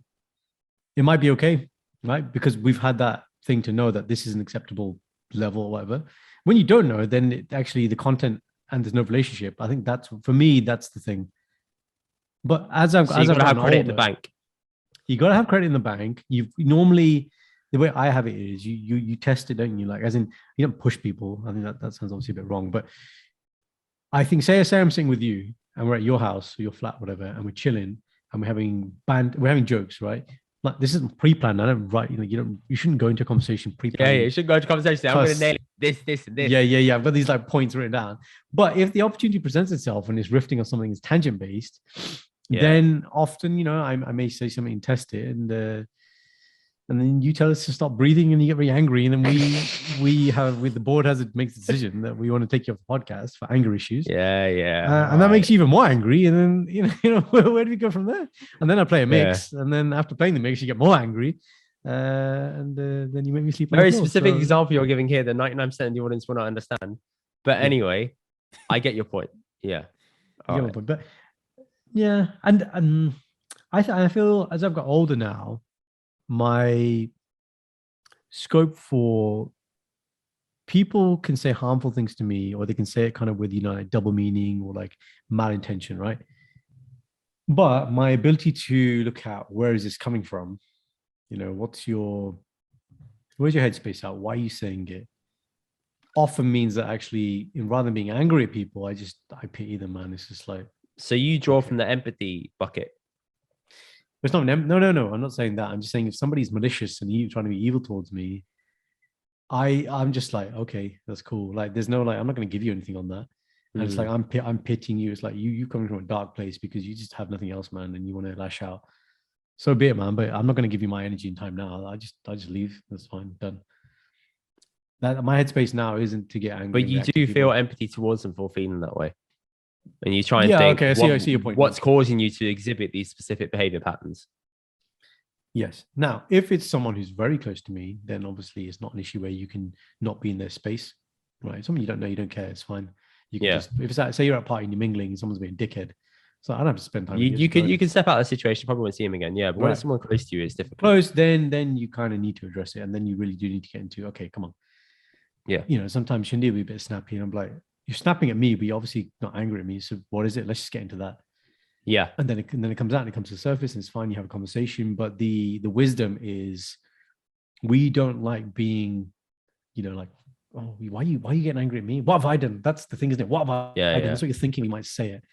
it might be okay, right? Because we've had that thing to know that this is an acceptable level or whatever. When you don't know, then actually the content and there's no relationship. I think for me, that's the thing. But as I've got to have credit in the bank. You got to have credit in the bank. You normally, the way I have it is you test it, don't you? Like, as in, you don't push people. I think that sounds obviously a bit wrong, but I think say I'm sitting with you and we're at your house or your flat, whatever, and we're chilling and we're having jokes, right? Like, this isn't pre-planned. I don't write, you shouldn't go into a conversation pre-planned. Yeah, you should go into conversation. I'm going to nail this and this. Yeah. I've got these like points written down. But if the opportunity presents itself and it's riffing on something that's tangent-based, then often, I may say something and test it, and then you tell us to stop breathing and you get very angry. And then the board makes a decision that we want to take you off the podcast for anger issues. And that makes you even more angry. And then, where do we go from there? And then I play a mix. And then after playing the mix, you get more angry. And then you make me sleep. Very specific example you're giving here that 99% of the audience will not understand. But anyway, I get your point. Yeah. But yeah. And I feel as I've got older now, my scope for people can say harmful things to me, or they can say it kind of with, like double meaning or like malintention, right? But my ability to look at where is this coming from? Where's your headspace at? Why are you saying it? Often means that actually, rather than being angry at people, I pity them, man. It's just like. So you draw from the empathy bucket. It's not no. I'm not saying that. I'm just saying if somebody's malicious and you trying to be evil towards me, I'm just like, okay, that's cool. Like, there's no I'm not going to give you anything on that. And it's like I'm pitying you. It's like you coming from a dark place because you just have nothing else, man, and you want to lash out. So be it, man. But I'm not going to give you my energy and time now. I just leave. That's fine. Done. That my headspace now isn't to get angry. But you do feel empathy towards them for feeling that way. And you try and think, okay, I see your point. What's causing you to exhibit these specific behavior patterns? Yes. Now, if it's someone who's very close to me, then obviously it's not an issue where you can not be in their space, right? Someone you don't know, you don't care, it's fine. You can just, if it's like, say you're at a party and you're mingling and someone's being a dickhead, so I don't have to spend time. You can step out of the situation, probably won't see him again. Yeah, but when it's someone close to you, it's difficult. Close, then you kind of need to address it, and then you really do need to get into, okay, come on. Yeah. Sometimes Shindy will be a bit snappy, and I'm like, you're snapping at me, but you're obviously not angry at me. So what is it? Let's just get into that. Yeah. And then it comes out and it comes to the surface, and it's fine. You have a conversation, but the wisdom is, we don't like being, like, oh, why are you getting angry at me? What have I done? That's the thing, isn't it? What have I done? That's what you're thinking. You might say it,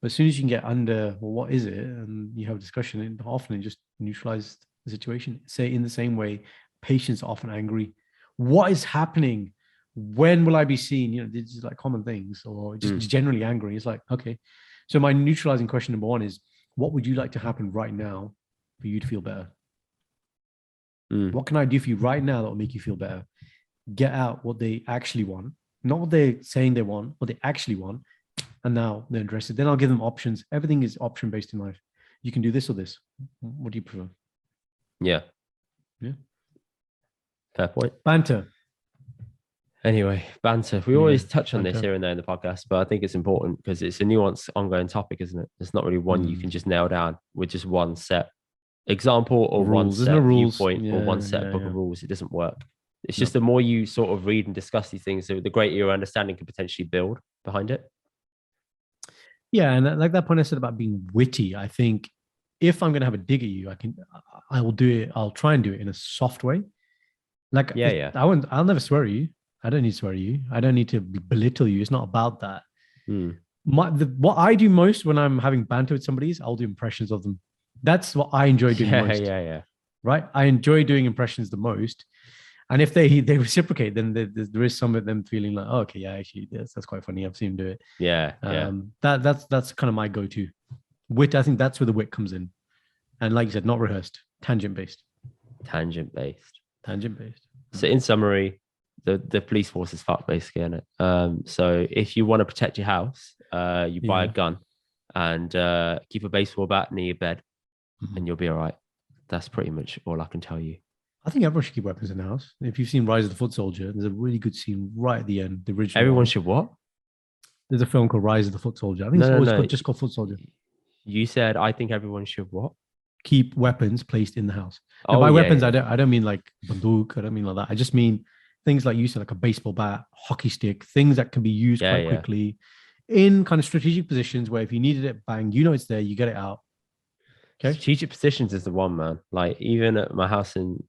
but as soon as you can get under, well, what is it? And you have a discussion, and often it just neutralize the situation. Say in the same way, patients are often angry. What is happening? When will I be seen? These are like common things, or just generally angry. It's like, okay. So my neutralizing question number one is, what would you like to happen right now for you to feel better? What can I do for you right now that will make you feel better? Get out what they actually want, not what they're saying they want, what they actually want. And now they're address it. Then I'll give them options. Everything is option based in life. You can do this or this. What do you prefer? Yeah. Fair point. Banter. Anyway, banter. We always touch on this here and there in the podcast, but I think it's important because it's a nuanced, ongoing topic, isn't it? It's not really one you can just nail down with just one set example or rules. One set viewpoint or one set book of rules. It doesn't work. It's just the more you sort of read and discuss these things, the greater your understanding can potentially build behind it. Yeah, and like that point I said about being witty, I think if I'm going to have a dig at you, I will do it. I'll try and do it in a soft way. Like, I'll never swear at you. I don't need to swear at you. I don't need to belittle you. It's not about that. What I do most when I'm having banter with somebody is I'll do impressions of them. That's what I enjoy doing most. right? I enjoy doing impressions the most. And if they reciprocate, then there is some of them feeling like, oh, okay, yeah, actually, that's quite funny. I've seen him do it. Yeah. Yeah. That's kind of my go-to. Wit, I think that's where the wit comes in. And like you said, not rehearsed, tangent-based. Tangent-based. So in summary, the police force is fucked basically, isn't it? So if you want to protect your house, you buy a gun and keep a baseball bat near your bed, and you'll be all right. That's pretty much all I can tell you. I think everyone should keep weapons in the house. If you've seen Rise of the Foot Soldier, there's a really good scene right at the end. The original. Everyone one. should what? There's a film called Rise of the Foot Soldier. I think it's just called Foot Soldier. You said I think everyone should what? Keep weapons placed in the house. Now, by weapons, I don't mean like banduk. I don't mean like that. I just mean things like you said, like a baseball bat, hockey stick, things that can be used quite quickly in kind of strategic positions where if you needed it, bang, you know it's there, you get it out. Okay. Strategic positions is the one, man. Like even at my house in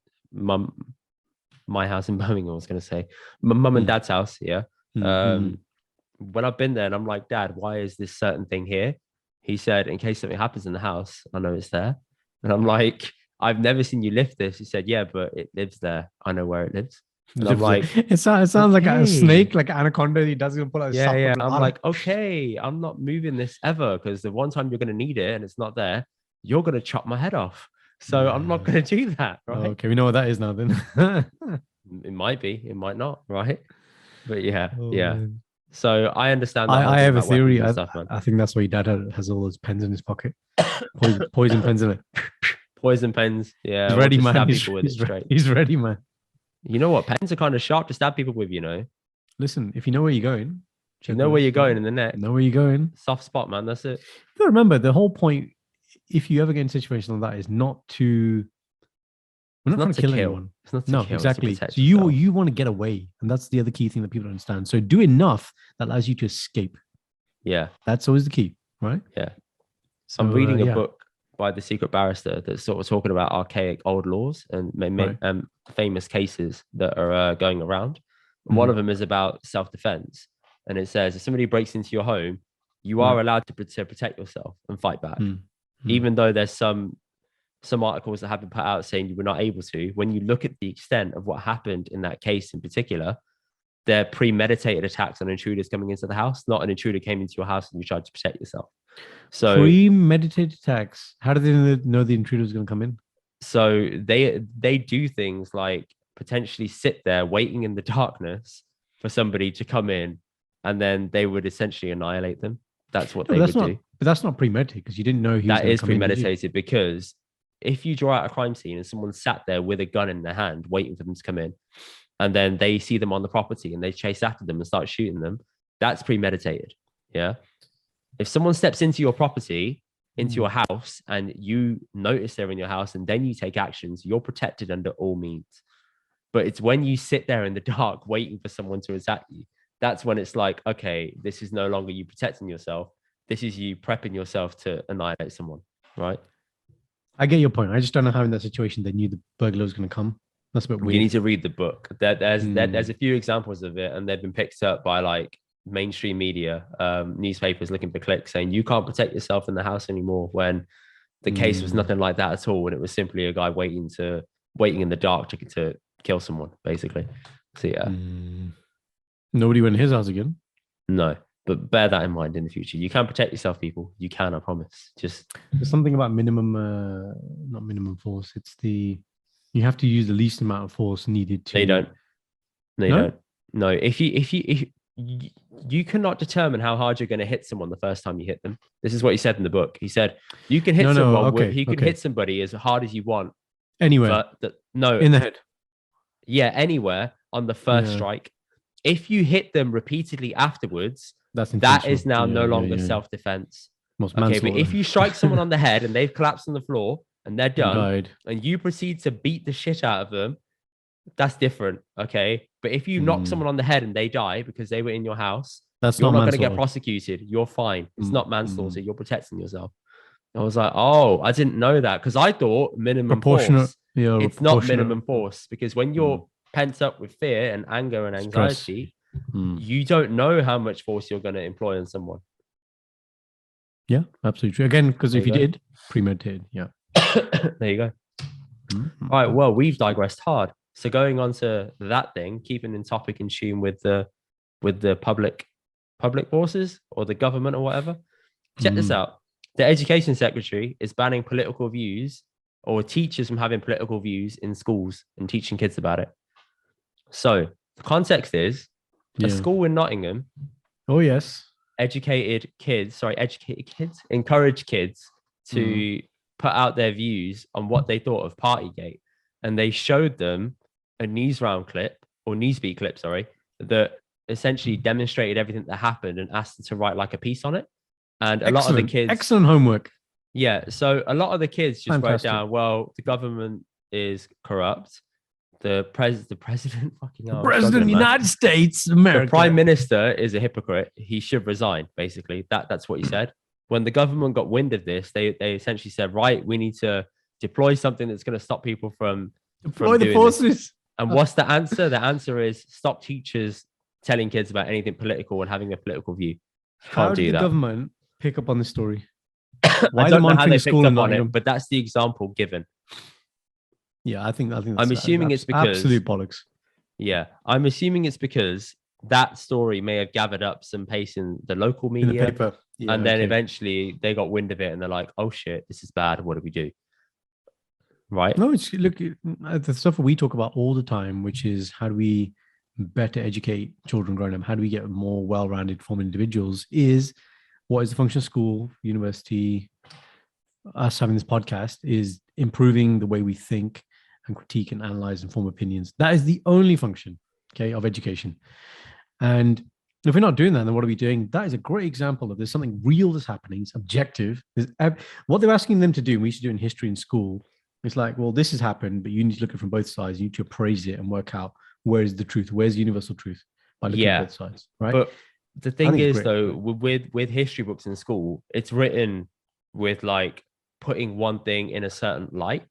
my house in Birmingham, I was going to say, my mum and dad's house. Yeah. When I've been there and I'm like, Dad, why is this certain thing here? He said, in case something happens in the house, I know it's there. And I'm like, I've never seen you lift this. He said, yeah, but it lives there. I know where it lives. And I'm like, it sounds like a snake, like an anaconda. He doesn't pull out. Yeah. I'm like, okay, I'm not moving this ever because the one time you're going to need it and it's not there, you're going to chop my head off. So I'm not going to do that, right? Okay, we know what that is now then. It might be, it might not, right? But yeah. Man. So I understand. I have a theory. I think that's why your dad has all those pens in his pocket. Poison pens in it. Poison pens. Yeah. He's ready, man. He's ready, man. You know what? Pens are kind of sharp to stab people with, you know. Listen, if you know where you're going, you know where you're going in the neck. Know where you're going. Soft spot, man. That's it. But remember, the whole point, if you ever get in a situation like that, is not to. We're not trying to kill anyone. It's not to kill, exactly. So you want to get away, and that's the other key thing that people don't understand. So do enough that allows you to escape. Yeah, that's always the key, right? Yeah. So, I'm reading a book by the Secret Barrister that's sort of talking about archaic old laws and famous cases that are going around. And one of them is about self-defense, and it says if somebody breaks into your home, you are allowed to protect yourself and fight back, even though there's some articles that have been put out saying you were not able to. When you look at the extent of what happened in that case in particular, they're premeditated attacks on intruders coming into the house, not an intruder came into your house and you tried to protect yourself. So premeditated attacks. How did they know the intruder was going to come in? So they do things like potentially sit there waiting in the darkness for somebody to come in, and then they would essentially annihilate them. That's what they would do. But that's not premeditated because you didn't know he was. That is premeditated because if you draw out a crime scene and someone sat there with a gun in their hand waiting for them to come in, and then they see them on the property and they chase after them and start shooting them, that's premeditated. Yeah. If someone steps into your property, into your house, and you notice they're in your house and then you take actions, you're protected under all means. But it's when you sit there in the dark waiting for someone to attack you, that's when it's like, okay, this is no longer you protecting yourself. This is you prepping yourself to annihilate someone, right? I get your point. I just don't know how in that situation they knew the burglar was going to come. That's a bit weird. You need to read the book. There's a few examples of it, and they've been picked up by like mainstream media, newspapers looking for clicks, saying you can't protect yourself in the house anymore. When the case was nothing like that at all, and it was simply a guy waiting in the dark to kill someone, basically. So yeah, nobody went in his house again. No. But bear that in mind in the future. You can protect yourself, people. You can, I promise. Just there's something about minimum, not minimum force. It's you have to use the least amount of force needed to. They don't. You don't. No. If you cannot determine how hard you're going to hit someone the first time you hit them. This is what he said in the book. He said you can hit someone. You can hit somebody as hard as you want. Anywhere. In the head. Yeah, anywhere on the first strike. If you hit them repeatedly afterwards, that is now no longer self-defense. Okay, but if you strike someone on the head and they've collapsed on the floor and they're done, and you proceed to beat the shit out of them, that's different. Okay, but if you knock someone on the head and they die because they were in your house, you're not going to get prosecuted. You're fine. It's not manslaughter. You're protecting yourself. I was like, oh, I didn't know that because I thought minimum force. It's not minimum force because when you're pent up with fear and anger and anxiety, you don't know how much force you're going to employ on someone. Yeah, absolutely true. Again, because if you did, premeditated. Yeah. There you go. Right. Well, we've digressed hard. So going on to that thing, keeping in topic in tune with the public forces or the government or whatever. Check this out. The education secretary is banning political views or teachers from having political views in schools and teaching kids about it. So the context is a school in Nottingham. Oh, yes. Educated kids, encourage kids to put out their views on what they thought of Partygate. And they showed them a newsbeat clip, that essentially demonstrated everything that happened and asked them to write like a piece on it. And a lot of the kids... Excellent homework. Yeah. So a lot of the kids just wrote down, well, the government is corrupt. The president of the United States, America. The prime minister is a hypocrite. He should resign, basically. That's what he said. When the government got wind of this, they essentially said, right, we need to deploy something that's going to stop people from deploy the forces. This. And what's the answer? The answer is stop teachers telling kids about anything political and having a political view. How did the government pick up on this story? Why I don't know how they picked up on it, but that's the example given. Yeah, I think I'm assuming it's because absolute bollocks. Yeah, I'm assuming it's because that story may have gathered up some pace in the local media, in the paper. Yeah, and then eventually they got wind of it and they're like, "Oh shit, this is bad. What do we do?" Right? No, it's look the stuff we talk about all the time, which is how do we better educate children growing up? How do we get more well-rounded, formed individuals? Is what is the function of school, university, us having this podcast is improving the way we think and critique and analyze and form opinions. That is the only function, okay, of education. And if we're not doing that, then what are we doing? That is a great example of there's something real that's happening. It's objective. What they're asking them to do, we used to do in history in school, it's like, well, this has happened, but you need to look at it from both sides. You need to appraise it and work out where is the truth, where's the universal truth by looking at both sides, right? But the thing is, though, with history books in school, it's written with like putting one thing in a certain light.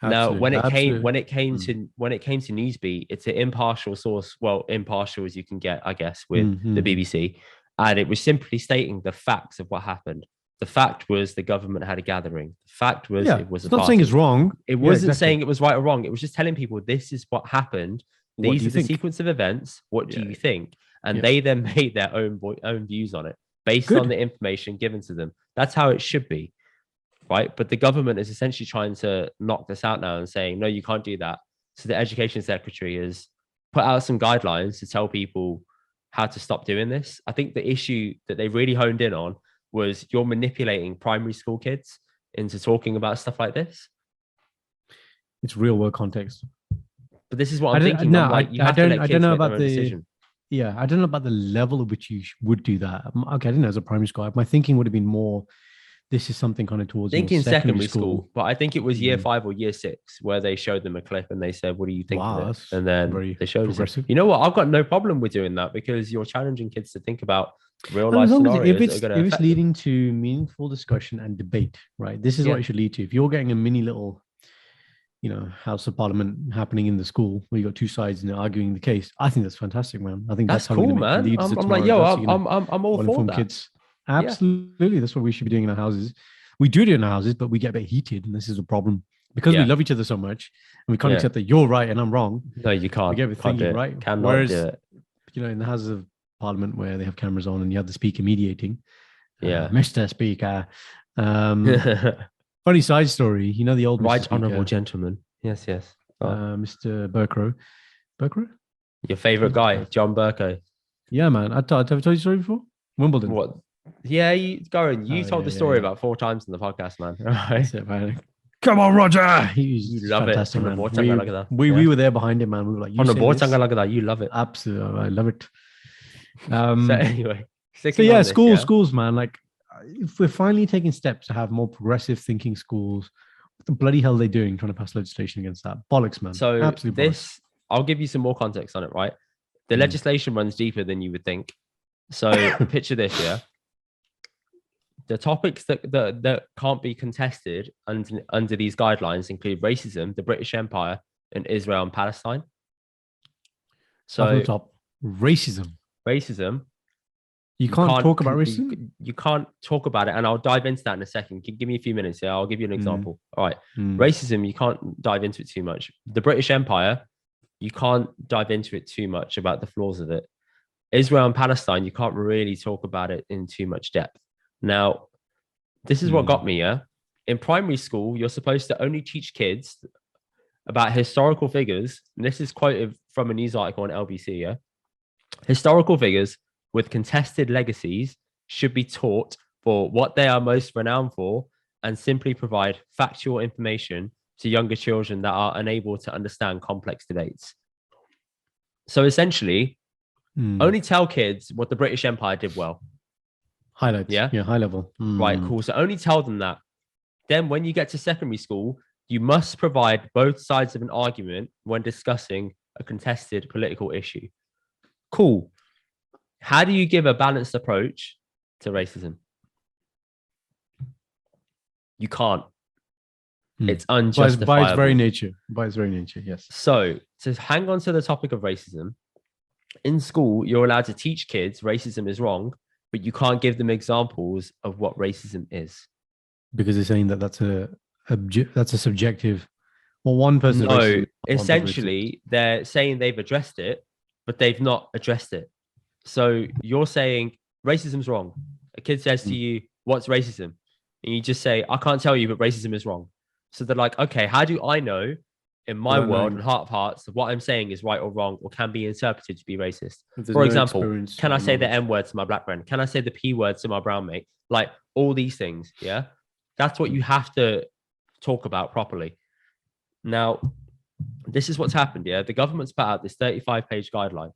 Now, when it came to Newsbeat, it's an impartial source. Well, impartial as you can get, I guess, with the BBC, and it was simply stating the facts of what happened. The fact was the government had a gathering. The fact was it was. It's not saying it's wrong. It wasn't saying it was right or wrong. It was just telling people this is what happened. These are the sequence of events. What do you think? And they then made their own views on it based on the information given to them. That's how it should be. Right. But the government is essentially trying to knock this out now and saying, no, you can't do that. So the education secretary has put out some guidelines to tell people how to stop doing this. I think the issue that they really honed in on was you're manipulating primary school kids into talking about stuff like this. It's real world context. But this is what I'm thinking. No, I don't know about the decision. Yeah, I don't know about the level at which you would do that. Okay, I didn't know as a primary school. My thinking would have been more, this is something kind of towards thinking secondary school. But I think it was year 5 or year 6 where they showed them a clip and they said, what do you think of it? And then they showed us. You know what? I've got no problem with doing that because you're challenging kids to think about real life scenarios. If it's leading to meaningful discussion and debate, right? This is what it should lead to. If you're getting a mini little, House of Parliament happening in the school where you got two sides and they're arguing the case, I think that's fantastic, man. I think that's cool, man. I'm like, yo, I'm all for that. Kids. Absolutely. That's what we should be doing in our houses. We do it in our houses, but we get a bit heated, and this is a problem because we love each other so much, and we can't accept that you're right and I'm wrong. No, you can't. We get everything right. Whereas, in the Houses of Parliament where they have cameras on and you have the speaker mediating, Mr. Speaker. Funny side story. You know the old right honourable gentleman. Yes. Mr. Burkrow. Your favourite guy, John Burko. Yeah, man. I've told you the story before. Wimbledon. What? Yeah, you told the story about 4 times in the podcast, man. That's it, man. Come on, Roger. You love it. Man. We were there behind him, man. We were like, you love it. Absolutely, I love it. So anyway, schools, man. Like, if we're finally taking steps to have more progressive thinking schools, what the bloody hell are they doing trying to pass legislation against that? Bollocks, man. So absolutely bollocks. I'll give you some more context on it, right? The legislation runs deeper than you would think. So picture this, yeah. The topics that can't be contested under these guidelines include racism, the British Empire, and Israel and Palestine. So top racism, You can't talk about racism? You can't talk about it. And I'll dive into that in a second. Give me a few minutes here. I'll give you an example. All right. Racism, you can't dive into it too much. The British Empire, you can't dive into it too much about the flaws of it. Israel and Palestine, you can't really talk about it in too much depth. Now, this is what got me, yeah? In primary school, you're supposed to only teach kids about historical figures. And this is quoted from a news article on LBC, yeah? Historical figures with contested legacies should be taught for what they are most renowned for and simply provide factual information to younger children that are unable to understand complex debates. So essentially, only tell kids what the British Empire did well. Highlights. Yeah, high level. Right, cool. So only tell them that. Then when you get to secondary school, you must provide both sides of an argument when discussing a contested political issue. Cool. How do you give a balanced approach to racism? You can't. It's unjustifiable. By its very nature. By its very nature, yes. So to hang on to the topic of racism, in school, you're allowed to teach kids racism is wrong, but you can't give them examples of what racism is. Because they're saying that that's a subjective. Well, one person. No, essentially, they're saying they've addressed it, but they've not addressed it. So you're saying racism's wrong. A kid says to you, "What's racism?" And you just say, "I can't tell you, but racism is wrong." So they're like, "Okay, how do I know in my world and heart of hearts that what I'm saying is right or wrong or can be interpreted to be racist?" For example, can I say the N word to my black friend? Can I say the P word to my brown mate? Like all these things, yeah? That's what you have to talk about properly. Now, this is what's happened, yeah? The government's put out this 35-page guideline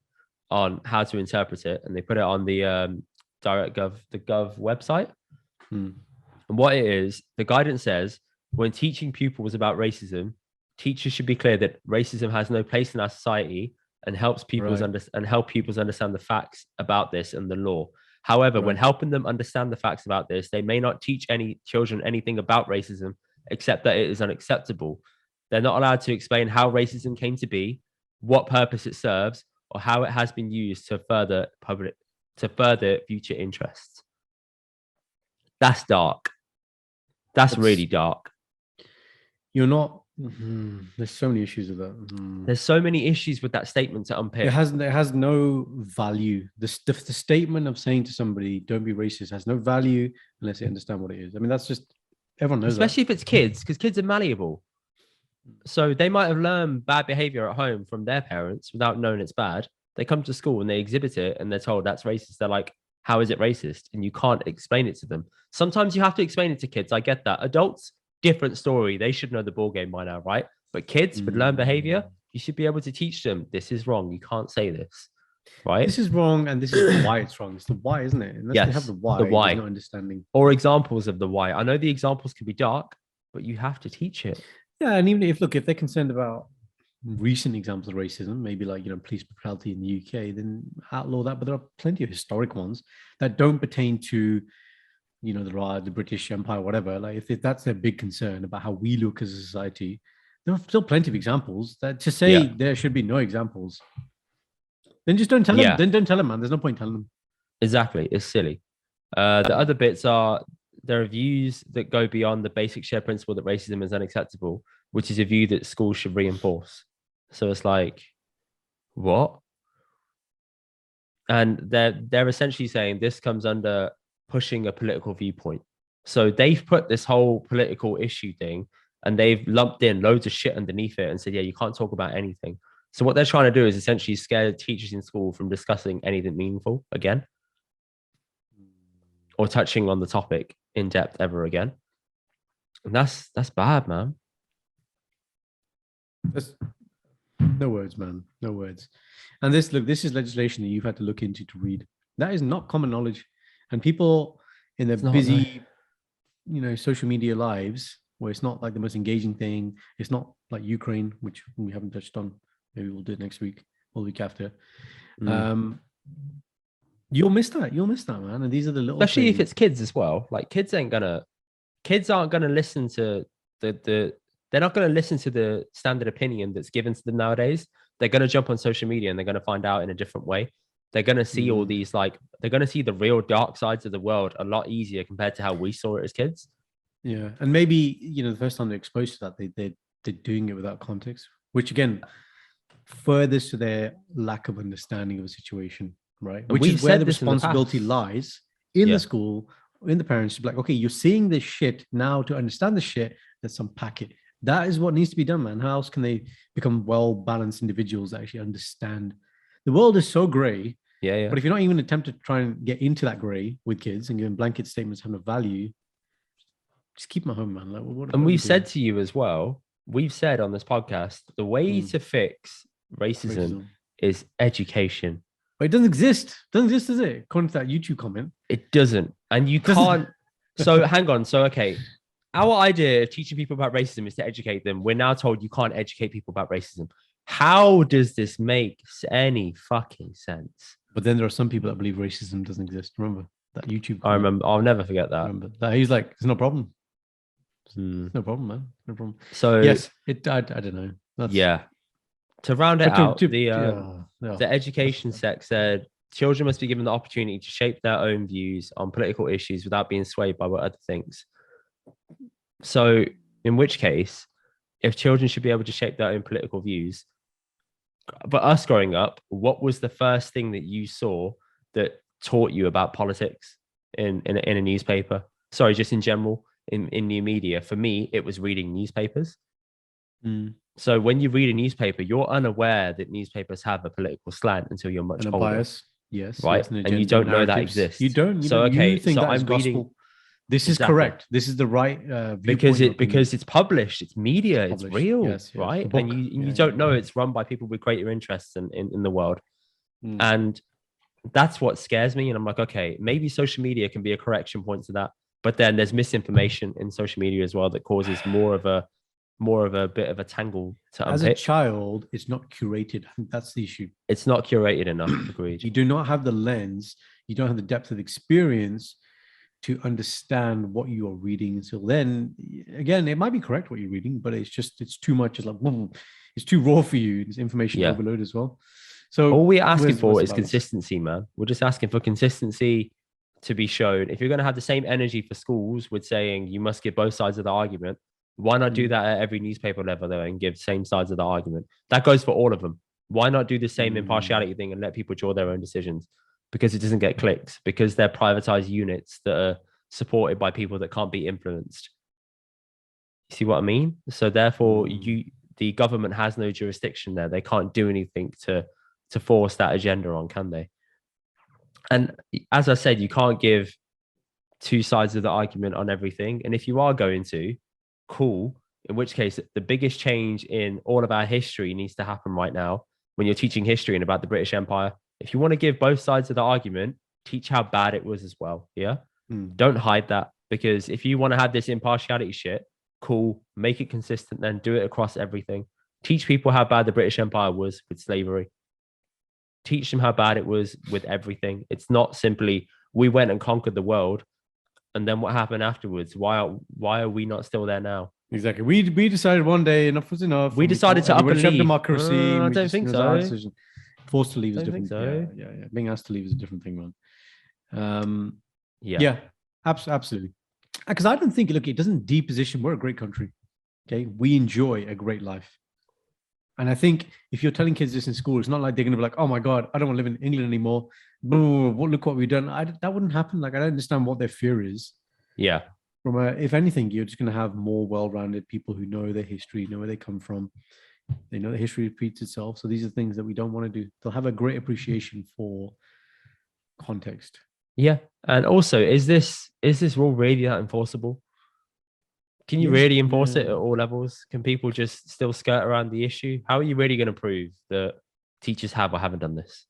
on how to interpret it, and they put it on the Gov website. And what it is, the guidance says, when teaching pupils about racism, teachers should be clear that racism has no place in our society and help pupils understand the facts about this and the law. However, when helping them understand the facts about this, they may not teach any children anything about racism except that it is unacceptable. They're not allowed to explain how racism came to be, what purpose it serves, or how it has been used to further future interests. That's dark. That's really dark. You're not. There's so many issues with that. There's so many issues with that statement to unpick. It has no value. The statement of saying to somebody, "Don't be racist," has no value unless they understand what it is. I mean, that's just everyone knows. Especially if it's kids, because kids are malleable. So they might have learned bad behavior at home from their parents without knowing it's bad. They come to school and they exhibit it and they're told that's racist. They're like, how is it racist? And you can't explain it to them. Sometimes you have to explain it to kids. I get that. Adults, different story. They should know the ball game by now, right? But kids with learned behavior, you should be able to teach them this is wrong. You can't say this, right? This is wrong, and this is why it's wrong. It's the why, isn't it? Unless they have the why. Not understanding. Or examples of the why. I know the examples can be dark, but you have to teach it. Yeah, and even if they're concerned about recent examples of racism, maybe like police brutality in the UK, then outlaw that. But there are plenty of historic ones that don't pertain to the British Empire, whatever. Like if that's their big concern about how we look as a society, there are still plenty of examples. That to say there should be no examples, then just don't tell them. Then don't tell them, man. There's no point telling them. Exactly, it's silly. The other bits are there are views that go beyond the basic shared principle that racism is unacceptable, which is a view that schools should reinforce. So it's like, what? And they're essentially saying this comes under pushing a political viewpoint. So they've put this whole political issue thing and they've lumped in loads of shit underneath it and said, yeah, you can't talk about anything. So what they're trying to do is essentially scare teachers in school from discussing anything meaningful again, or touching on the topic in depth ever again. And that's bad, man. No words, man. No words. And this is legislation that you've had to look into to read. That is not common knowledge. And people in their busy, social media lives, where it's not like the most engaging thing. It's not like Ukraine, which we haven't touched on. Maybe we'll do it next week or the week after. You'll miss that. You'll miss that, man. And these are the little especially things. If it's kids as well. Like kids aren't gonna listen to they're not gonna listen to the standard opinion that's given to them nowadays. They're gonna jump on social media and they're gonna find out in a different way. they're going to see all these, like, they're going to see the real dark sides of the world a lot easier compared to how we saw it as kids. Yeah. And maybe, the first time they're exposed to that, they're doing it without context, which again furthers to their lack of understanding of a situation, right? And Which we've is where said the this in the responsibility past. lies in the school, in the parents to be like, okay, you're seeing this shit now. To understand the shit, let's unpack it. That is what needs to be done, man. How else can they become well-balanced individuals that actually understand? The world is so gray. Yeah. But if you're not even attempting to try and get into that gray with kids and giving blanket statements have no value, just keep them at home, man. Like, and we've said to you as well, we've said on this podcast, the way to fix racism is education. But it doesn't exist. It doesn't exist, does it? According to that YouTube comment. It doesn't. And you can't. So hang on. So, okay. Our idea of teaching people about racism is to educate them. We're now told you can't educate people about racism. How does this make any fucking sense? But then there are some people that believe racism doesn't exist. Remember that YouTube comment? I remember. I'll never forget that. Remember that he's like, it's no problem. No problem, man. No problem. So yes, I don't know. Yeah. To round it out, the education sec said children must be given the opportunity to shape their own views on political issues without being swayed by what other thinks. So, in which case, if children should be able to shape their own political views, but us growing up, what was the first thing that you saw that taught you about politics in a newspaper? Sorry, just in general, in new media. For me, it was reading newspapers. So when you read a newspaper, you're unaware that newspapers have a political slant until you're much older. Bias, yes, right, and you don't know that exists. You don't. So okay, so I'm reading. This is correct. This is the right because it's published, it's media, it's real, yes, right? And you don't know it's run by people with greater interests in the world, and that's what scares me. And I'm like, okay, maybe social media can be a correction point to that, but then there's misinformation in social media as well that causes more of a bit of a tangle to unpick. As a child, it's not curated. I think that's the issue. It's not curated enough. Agreed. You do not have the lens. You don't have the depth of experience to understand what you are reading. So then, again, it might be correct what you're reading, but it's too much. It's like, it's too raw for you. It's information overload as well. So all we're asking for is consistency, man. We're just asking for consistency to be shown. If you're going to have the same energy for schools with saying you must give both sides of the argument, why not do that at every newspaper level though and give same sides of the argument? That goes for all of them. Why not do the same impartiality thing and let people draw their own decisions? Because it doesn't get clicks, because they're privatized units that are supported by people that can't be influenced. You see what I mean? So therefore, the government has no jurisdiction there. They can't do anything to force that agenda on, can they? And as I said, you can't give two sides of the argument on everything. And if you are going to, cool. In which case, the biggest change in all of our history needs to happen right now when you're teaching history and about the British Empire. If you want to give both sides of the argument, teach how bad it was as well. Yeah. Don't hide that, because if you want to have this impartiality shit, cool, make it consistent, then do it across everything. Teach people how bad the British Empire was with slavery. Teach them how bad it was with everything. It's not simply we went and conquered the world and then what happened afterwards? Why are we not still there now? Exactly. We decided one day enough was enough. We decided to up and leave. Democracy. I don't think so. Forced to leave is different. So. Yeah. Being asked to leave is a different thing, man. Yeah, absolutely. Because I don't think, look, it doesn't deposition. We're a great country. Okay, we enjoy a great life. And I think if you're telling kids this in school, it's not like they're going to be like, oh my God, I don't want to live in England anymore. Look what we've done. That wouldn't happen. Like, I don't understand what their fear is. Yeah. If anything, you're just going to have more well-rounded people who know their history, know where they come from. They know the history repeats itself. So these are things that we don't want to do. They'll have a great appreciation for context. Yeah. And also, is this rule really that enforceable? Can you really enforce it at all levels? Can people just still skirt around the issue? How are you really going to prove that teachers have or haven't done this?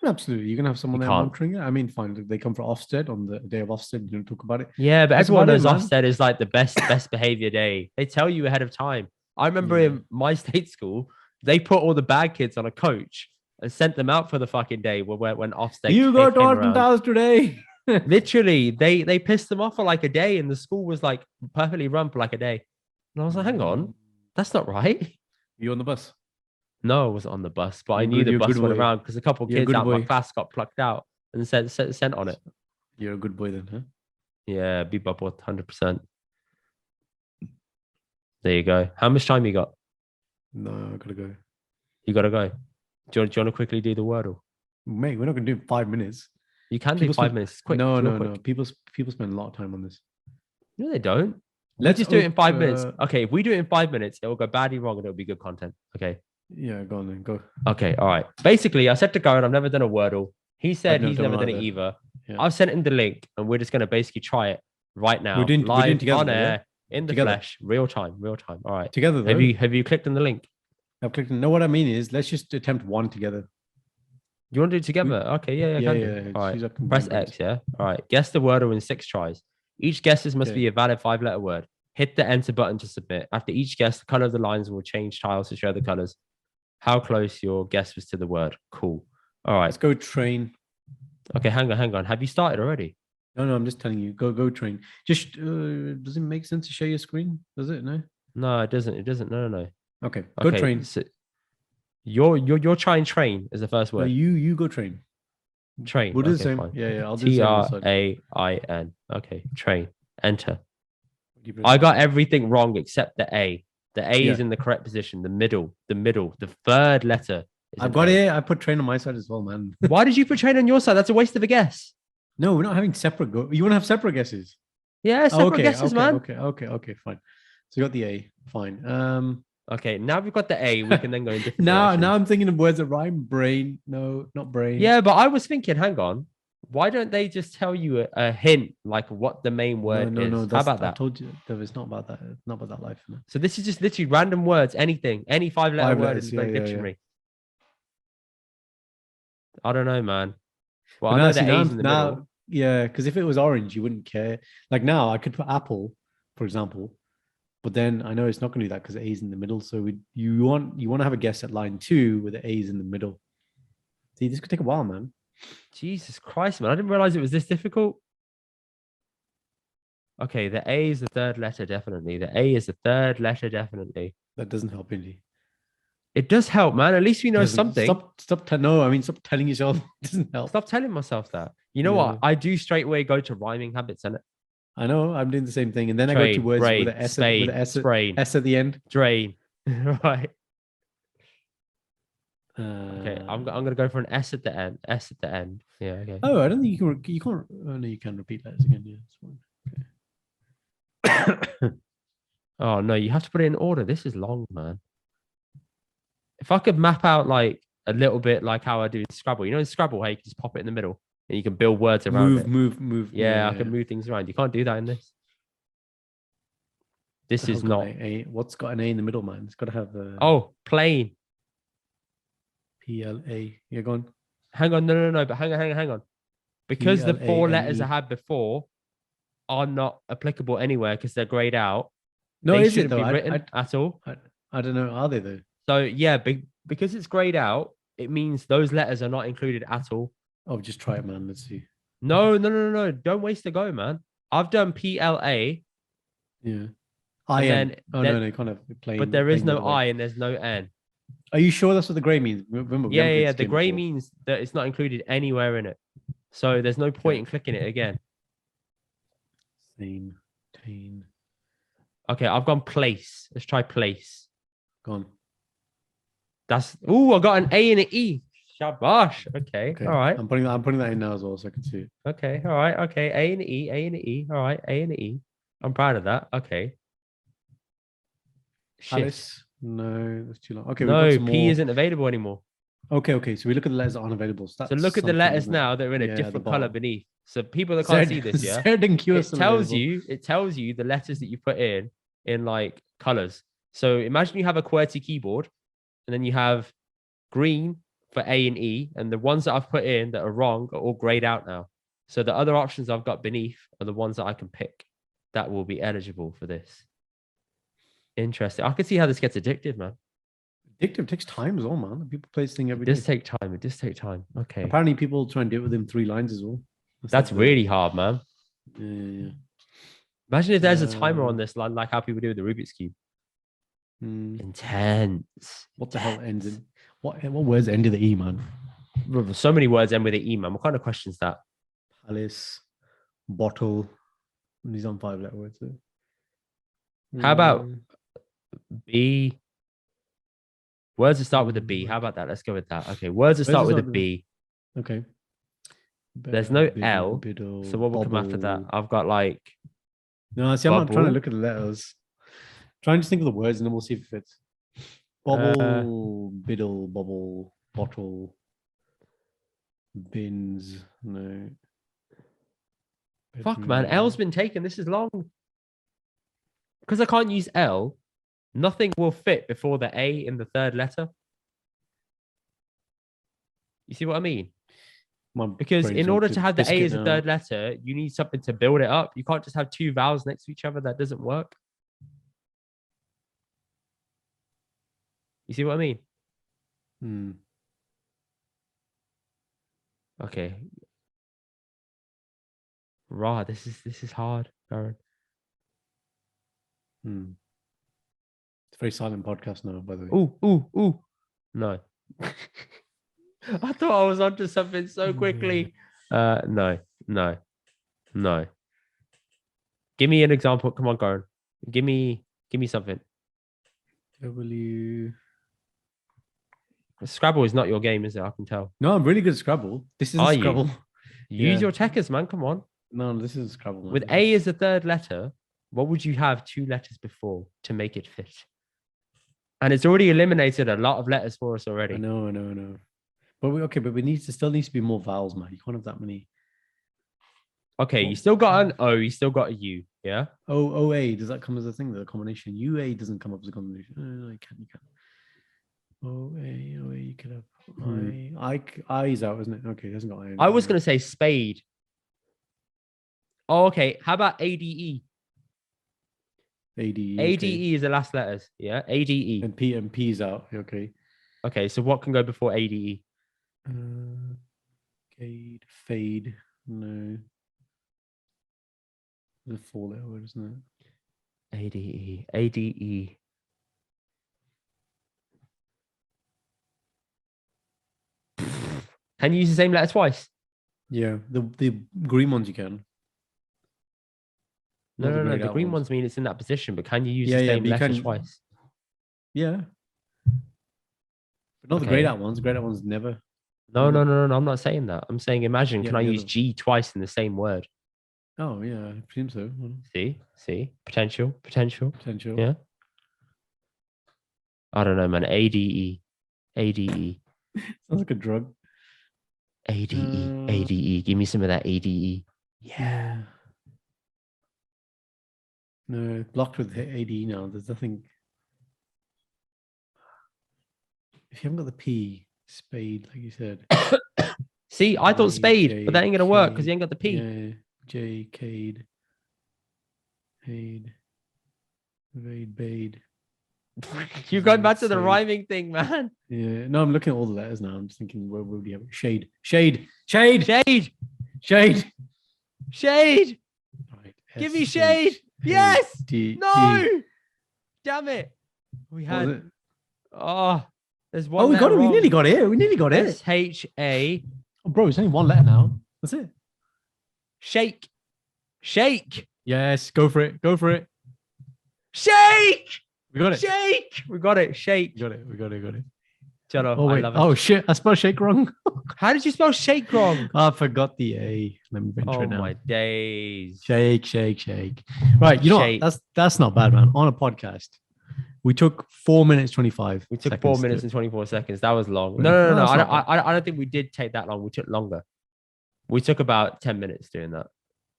Absolutely. You're going to have someone there monitoring it. I mean, fine. They come for Ofsted on the day of Ofsted. You don't talk about it. Yeah, but everyone knows Ofsted is like the best behavior day. They tell you ahead of time. I remember in my state school, they put all the bad kids on a coach and sent them out for the fucking day when Ofsted You got Norton Towers today. Literally, they pissed them off for like a day, and the school was like perfectly run for like a day. And I was like, hang on, that's not right. You on the bus? No, I wasn't on the bus, but I You're knew good. the You're a bus good went boy. around because a couple of You're a kids good out of my boy. class got plucked out and sent on it. You're a good boy then, huh? Yeah, be bubble 100%. There you go. How much time you got? No, I gotta go. You got to go. Do you want to quickly do the Wordle? Mate, we're not gonna do it in 5 minutes. You can do People 5 spend minutes. It's quick. no, It's real no, quick. no. People spend a lot of time on this. No, they don't. We Let's just do it in 5 minutes. Okay, if we do it in 5 minutes, it will go badly wrong and it'll be good content. Okay. yeah, go on then. Go. Okay. All right. Basically, I said to Garen, I've never done a Wordle. He I've said never he's done never one done it either. either. Yeah. I've sent him the link and we're just going to basically try it right now. We're doing live together, on though, air in the Together. flesh, real time. All right. Together though. Have you clicked on the link? I've clicked. No, what I mean is, let's just attempt one together. You want to do it together? Okay. Yeah. Yeah, Can yeah. do. All right. Use our combined Press brains. X. Yeah. All right. Guess the Wordle in 6 tries. Each guesses must Okay. be a valid 5-letter word. Hit the enter button to submit. After each guess, the color of the lines will change tiles to show the colors. How close your guess was to the word. Cool. All right. Let's go train. Okay, hang on. Have you started already? No, I'm just telling you. Go train. Just does it make sense to share your screen? Does it? No. No, it doesn't. No. Okay. Go Okay, train. so you're trying train is the first No, word. you go train. Train. We'll do the Okay, same. fine. Yeah. I'll do the same on the side. Train. Okay, train. Enter. Keep it I in. got everything wrong except the A. The A is Yeah. in the correct position. The middle. The third letter. Is I've an got A. it. I put train on my side as well, man. Why did you put train on your side? That's a waste of a guess. No, we're not having separate go. You want to have separate guesses? Yeah, separate okay, guesses, okay, man. Okay, fine. So you got the A. Fine. Okay, now we've got the A. We can then go in different Now directions. I'm thinking of words that rhyme. Brain. No, not brain. Yeah, but I was thinking, hang on, why don't they just tell you a hint, like what the main word No. is? How about I that? told you that it's not about that. It's not about that life. Man. So this is just literally random words, anything, any 5-letter 5 word letters, in the yeah. dictionary. I don't know, man. Well, But I know see, the A's in the middle. yeah, because if it was orange, you wouldn't care. Like now, I could put apple, for example, but then I know it's not going to do that because the A's in the middle. So you want to have a guess at line 2 with the A's in the middle. See, this could take a while, man. Jesus Christ, man. I didn't realize it was this difficult. Okay, the A is the third letter, definitely. The A is the third letter, definitely. That doesn't help, Indy. It does help, man. At least we know something. Stop telling yourself. It doesn't help. Stop telling myself that. You know what? I do straight away go to rhyming habits, and I know I'm doing the same thing, and then I go to words with an S at the end. Drain. Right. Okay, I'm gonna go for an S at the end. S at the end. Yeah. Okay. Oh, I don't think you can't. Oh no, you can repeat letters again. Yeah, that's fine. Oh no, you have to put it in order. This is long, man. If I could map out like a little bit like how I do Scrabble, you know, in Scrabble, how you can just pop it in the middle and you can build words around it. Move. Yeah, I can move things around. You can't do that in this. This is not. What's got an A in the middle, man? It's got to have a. Oh, plain. PLA. Yeah, go on. Hang on, no. But hang on. Because the 4 letters I PLANE. had before are not applicable anywhere because they're grayed out. No, They is it shouldn't though? be written at all. I don't know. Are they though? So yeah, because it's grayed out, it means those letters are not included at all. Oh, just try it, man. Let's see. No. Don't waste a go, man. I've done PLA. Yeah. IN. No, you can't have plain. But there is plain no I and there's no N. Are you sure that's what the gray means? Remember, Yeah. The gray means that it's not included anywhere in it. So there's no point in clicking it again. Same. Okay, I've gone place. Let's try place. Gone. I got an A and an E. Shabash. Okay. All right. I'm putting that in now as well, so I can see it. Okay. All right. Okay. A and E. All right. A and E. I'm proud of that. Okay. Shit. Alice. No, that's too long. Okay. No, P isn't available anymore. Okay. So we look at the letters that aren't available. So look at the letters now. They're in a different color beneath. So people that can't see this, yeah, it tells you the letters that you put in like colors. So imagine you have a QWERTY keyboard, and then you have green for A and E, and the ones that I've put in that are wrong are all grayed out now. So the other options I've got beneath are the ones that I can pick that will be eligible for this. Interesting. I can see how this gets addictive, man. Addictive takes time as well, man. People play this thing every It day. It does take time. Okay. Apparently, people try and do it within 3 lines as well. That's really hard, man. Yeah. Imagine if there's a timer on this, like how people do with the Rubik's Cube. Intense. What the hell ends in what words end with the E, man? So many words end with an E, man. What kind of questions that? Palace, bottle. These aren't 5-letter words. How about B? Words that start with a B. How about that? Let's go with that. Okay. Words that start with a B. Okay. There's no L. So what will come after that? I've got like. No, see, I'm not trying to look at the letters. Trying to think of the words and then we'll see if it fits. Bobble, biddle, bobble, bottle, bins. No. Fuck, man. L's been taken. This is long. Because I can't use L, nothing will fit before the A in the third letter. You see what I mean? Because in order to have the A as a third letter, you need something to build it up. You can't just have two vowels next to each other. That doesn't work. You see what I mean? Okay. Raw. This is hard, Karan. It's a very silent podcast now, by the way. Ooh. No. I thought I was onto something so quickly. No. Give me an example. Come on, Karan. Give me something. Scrabble is not your game, is it? I can tell. No, I'm really good at Scrabble. This is Scrabble. Use your checkers, man. Come on. No, this is Scrabble. Man. With A as the third letter, what would you have 2 letters before to make it fit? And it's already eliminated a lot of letters for us already. I know. But we still needs to be more vowels, man. You can't have that many. Okay, you still got an O, you still got a U, yeah? OA, does that come as a thing, the combination? UA doesn't come up as a combination. No, you can. OA, you could have I is out, isn't it? Okay, it hasn't got I. I was going to say spade. Oh, okay. How about ADE? ADE. ADE is the last letters, yeah? ADE. And P is out, okay. Okay, so what can go before ADE? Fade. No. It's a 4-letter word, isn't it? ADE. Can you use the same letter twice? Yeah, the green ones you can. No. The green ones mean it's in that position, but can you use the same letter twice? Yeah. But not the grayed out ones. The grayed out ones never. No. I'm not saying that. I'm saying imagine, can I use G twice in the same word? Oh, yeah, I presume so. See? Potential. Yeah. I don't know, man. ADE. Sounds like a drug. ADE. Give me some of that ADE. Yeah. No, blocked with ADE now. There's nothing. If you haven't got the P, spade, like you said. See, I thought spade, but that ain't going to work because you ain't got the P. Yeah. J, Cade. Hade. Bade. You're going back to the rhyming thing, man. Yeah. No, I'm looking at all the letters now. I'm just thinking, where would you have it? Shade. Right. Give me shade. Yes. No. Damn it. We had. Oh, there's one. Oh, we got it. Wrong. We nearly got it. SHA. Oh, bro, it's only one letter now. That's it. Shake. Yes, go for it. Shake. We got it. Shake. We got it. Shake. We got it. Chalo, oh, wait. Oh, shit. I spelled shake wrong. How did you spell shake wrong? I forgot the A. Let me venture it now. Oh, my days. Shake. Right. You know what? That's not bad, man. On a podcast, we took 4 minutes 25. We took 4 minutes and 24 seconds. That was long. No. I don't think we did take that long. We took longer. We took about 10 minutes doing that.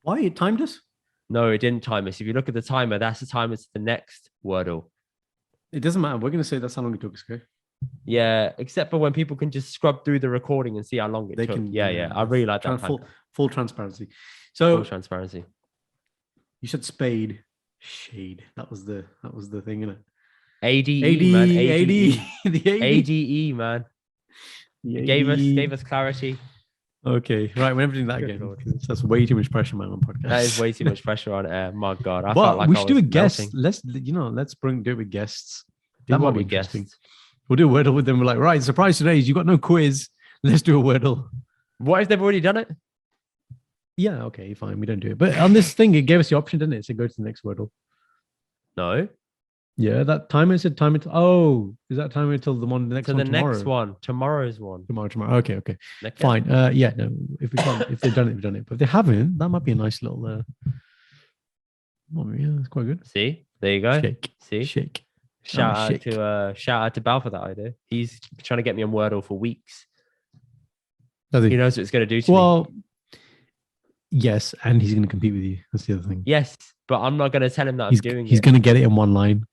Why? It timed us? No, it didn't time us. If you look at the timer, that's the timer to the next Wordle. It doesn't matter. We're going to say that's how long it took us, okay? Yeah, except for when people can just scrub through the recording and see how long it took. Yeah. I really like that. Full transparency. So full transparency. You said spade. Shade. That was the thing, innit? ADE, man. ADE, man. Gave us clarity. Okay, right. We're never doing that again. That's way too much pressure, man, on podcast. That is way too much pressure on air. My God, we should do a guest. Let's do it with guests. That might might be be interesting. guessed. We'll do a Wordle with them. We're like, right, surprise today is you got no quiz. Let's do a Wordle. What if they've already done it? Yeah, okay, fine. We don't do it. But on this thing, it gave us the option, didn't it? So go to the next Wordle. No. Yeah, that timer said timer. Is that timer until the next To one the tomorrow? next one. Tomorrow's one. Tomorrow. Okay. Next Fine. Yeah, no. If we can't, if they've done it, they've done it. But if they haven't, that might be a nice little. Yeah, it's quite good. See, there you go. Shake. See, Shake. shout shake. out to Bal for that idea. He's trying to get me on Wordle for weeks. Does he? He knows what it's going to do to me. Well, yes, and he's going to compete with you. That's the other thing. Yes, but I'm not going to tell him that I'm doing it. He's going to get it in one line.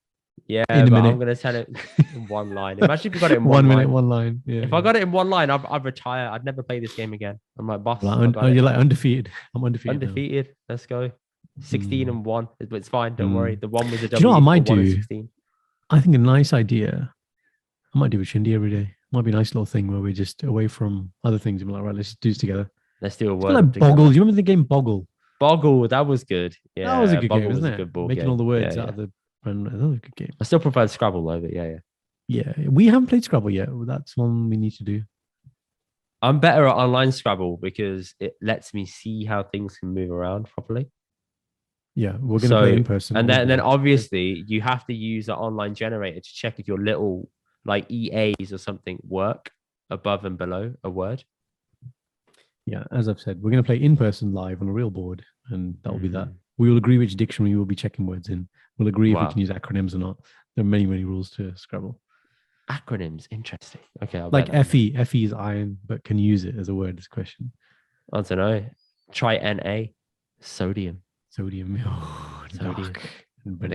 Yeah, in a but minute. I'm going to tell it in one line. Imagine if you got it in one minute, line. one line. Yeah. If I got it in one line, I'd retire. I'd never play this game again. I'm like, boss. You're like undefeated. I'm undefeated. Undefeated. Let's go. 16 and 1. But it's fine. Don't worry. The one was a Do you know what I might do? 16. I think a nice idea. I might do with Shindy every day. Might be a nice little thing where we're just away from other things and we're like, right, let's do this together. Let's do a It's word. like Boggle. You remember the game Boggle? Boggle, that was good. Yeah, that was a good Boggle game, was wasn't a it? good ball Making game. all the words Yeah, out of the. That was a good game. I still prefer Scrabble though, but yeah. Yeah, we haven't played Scrabble yet. That's one we need to do. I'm better at online Scrabble because it lets me see how things can move around properly. Yeah, we're going to play in person. And then obviously you have to use an online generator to check if your little like EAs or something work above and below a word. Yeah, as I've said, we're going to play in person live on a real board, and that will be that. We will agree which dictionary we will be checking words in. We'll agree if we can use acronyms or not. There are many rules to Scrabble. Acronyms, interesting. Okay, like FE. FE is iron, but can you use it as a word? Is a question. I don't know. Try NA, sodium. Sodium. Sodium.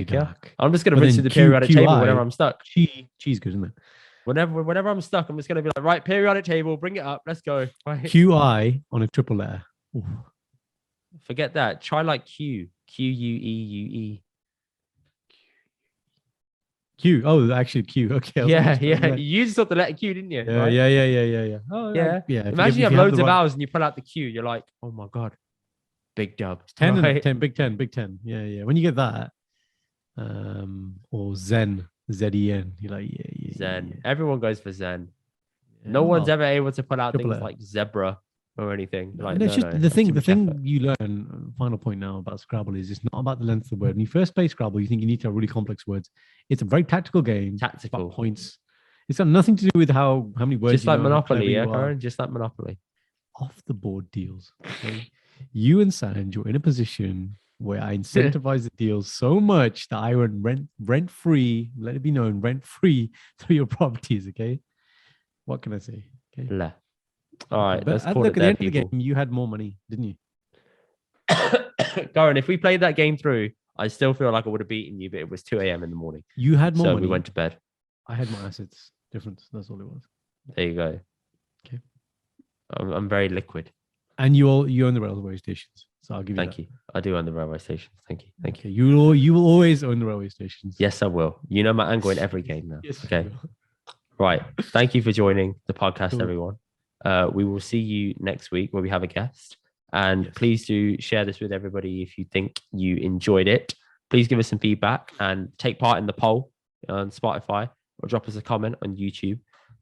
Dark. I'm just going to rinse through the periodic table whenever I'm stuck. Cheese good, isn't it? Whenever I'm stuck, I'm just going to be like, right, periodic table, bring it up. Let's go. Right. QI on a triple letter. Ooh. Forget that. Try like Q. QUEUE. Q. Oh, actually Q. Okay. Yeah. You just thought the letter Q, didn't you? Yeah, right? yeah. Oh, yeah. Imagine you have loads of vowels and you pull out the Q. You're like, oh my God. Big dub. 10 right? and 10. Big 10. Yeah. When you get that, or Zen, Zen. You're like, yeah. Zen. Everyone goes for Zen. No one's ever able to pull out things like zebra or anything. Like, no, it's just the thing you learn. Final point now about Scrabble is it's not about the length of the word. When you first play Scrabble, you think you need to have really complex words. It's a very tactical game. Tactical points. It's got nothing to do with how many words. Just like Monopoly, yeah, Karen. Just like Monopoly. Off the board deals. Okay? You and Sanj, you're in a position where I incentivize the deals so much that I run rent free. Let it be known, rent free through your properties. Okay. What can I say? Okay. All right, but let's at call it the there, end people. of the game, you had more money, didn't you? Karen, if we played that game through, I still feel like I would have beaten you, but it was 2 a.m. in the morning. You had more money. So we went to bed. I had more assets. Difference. That's all it was. There you go. Okay. I'm very liquid. And you own the railway stations. So I'll give you Thank you. I do own the railway stations. Thank you. You will always own the railway stations. Yes, I will. You know my angle in every game now. Yes, okay. Right. Thank you for joining the podcast, everyone. We will see you next week where we have a guest. And please do share this with everybody if you think you enjoyed it. Please give us some feedback and take part in the poll on Spotify or drop us a comment on YouTube.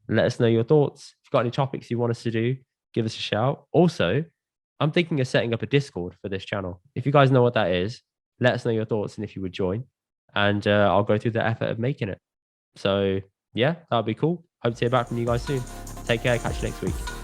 Let us know your thoughts. If you've got any topics you want us to do, give us a shout. Also, I'm thinking of setting up a Discord for this channel. If you guys know what that is, let us know your thoughts and if you would join. And I'll go through the effort of making it. So, yeah, that'll be cool. Hope to hear back from you guys soon. Take care. Catch you next week.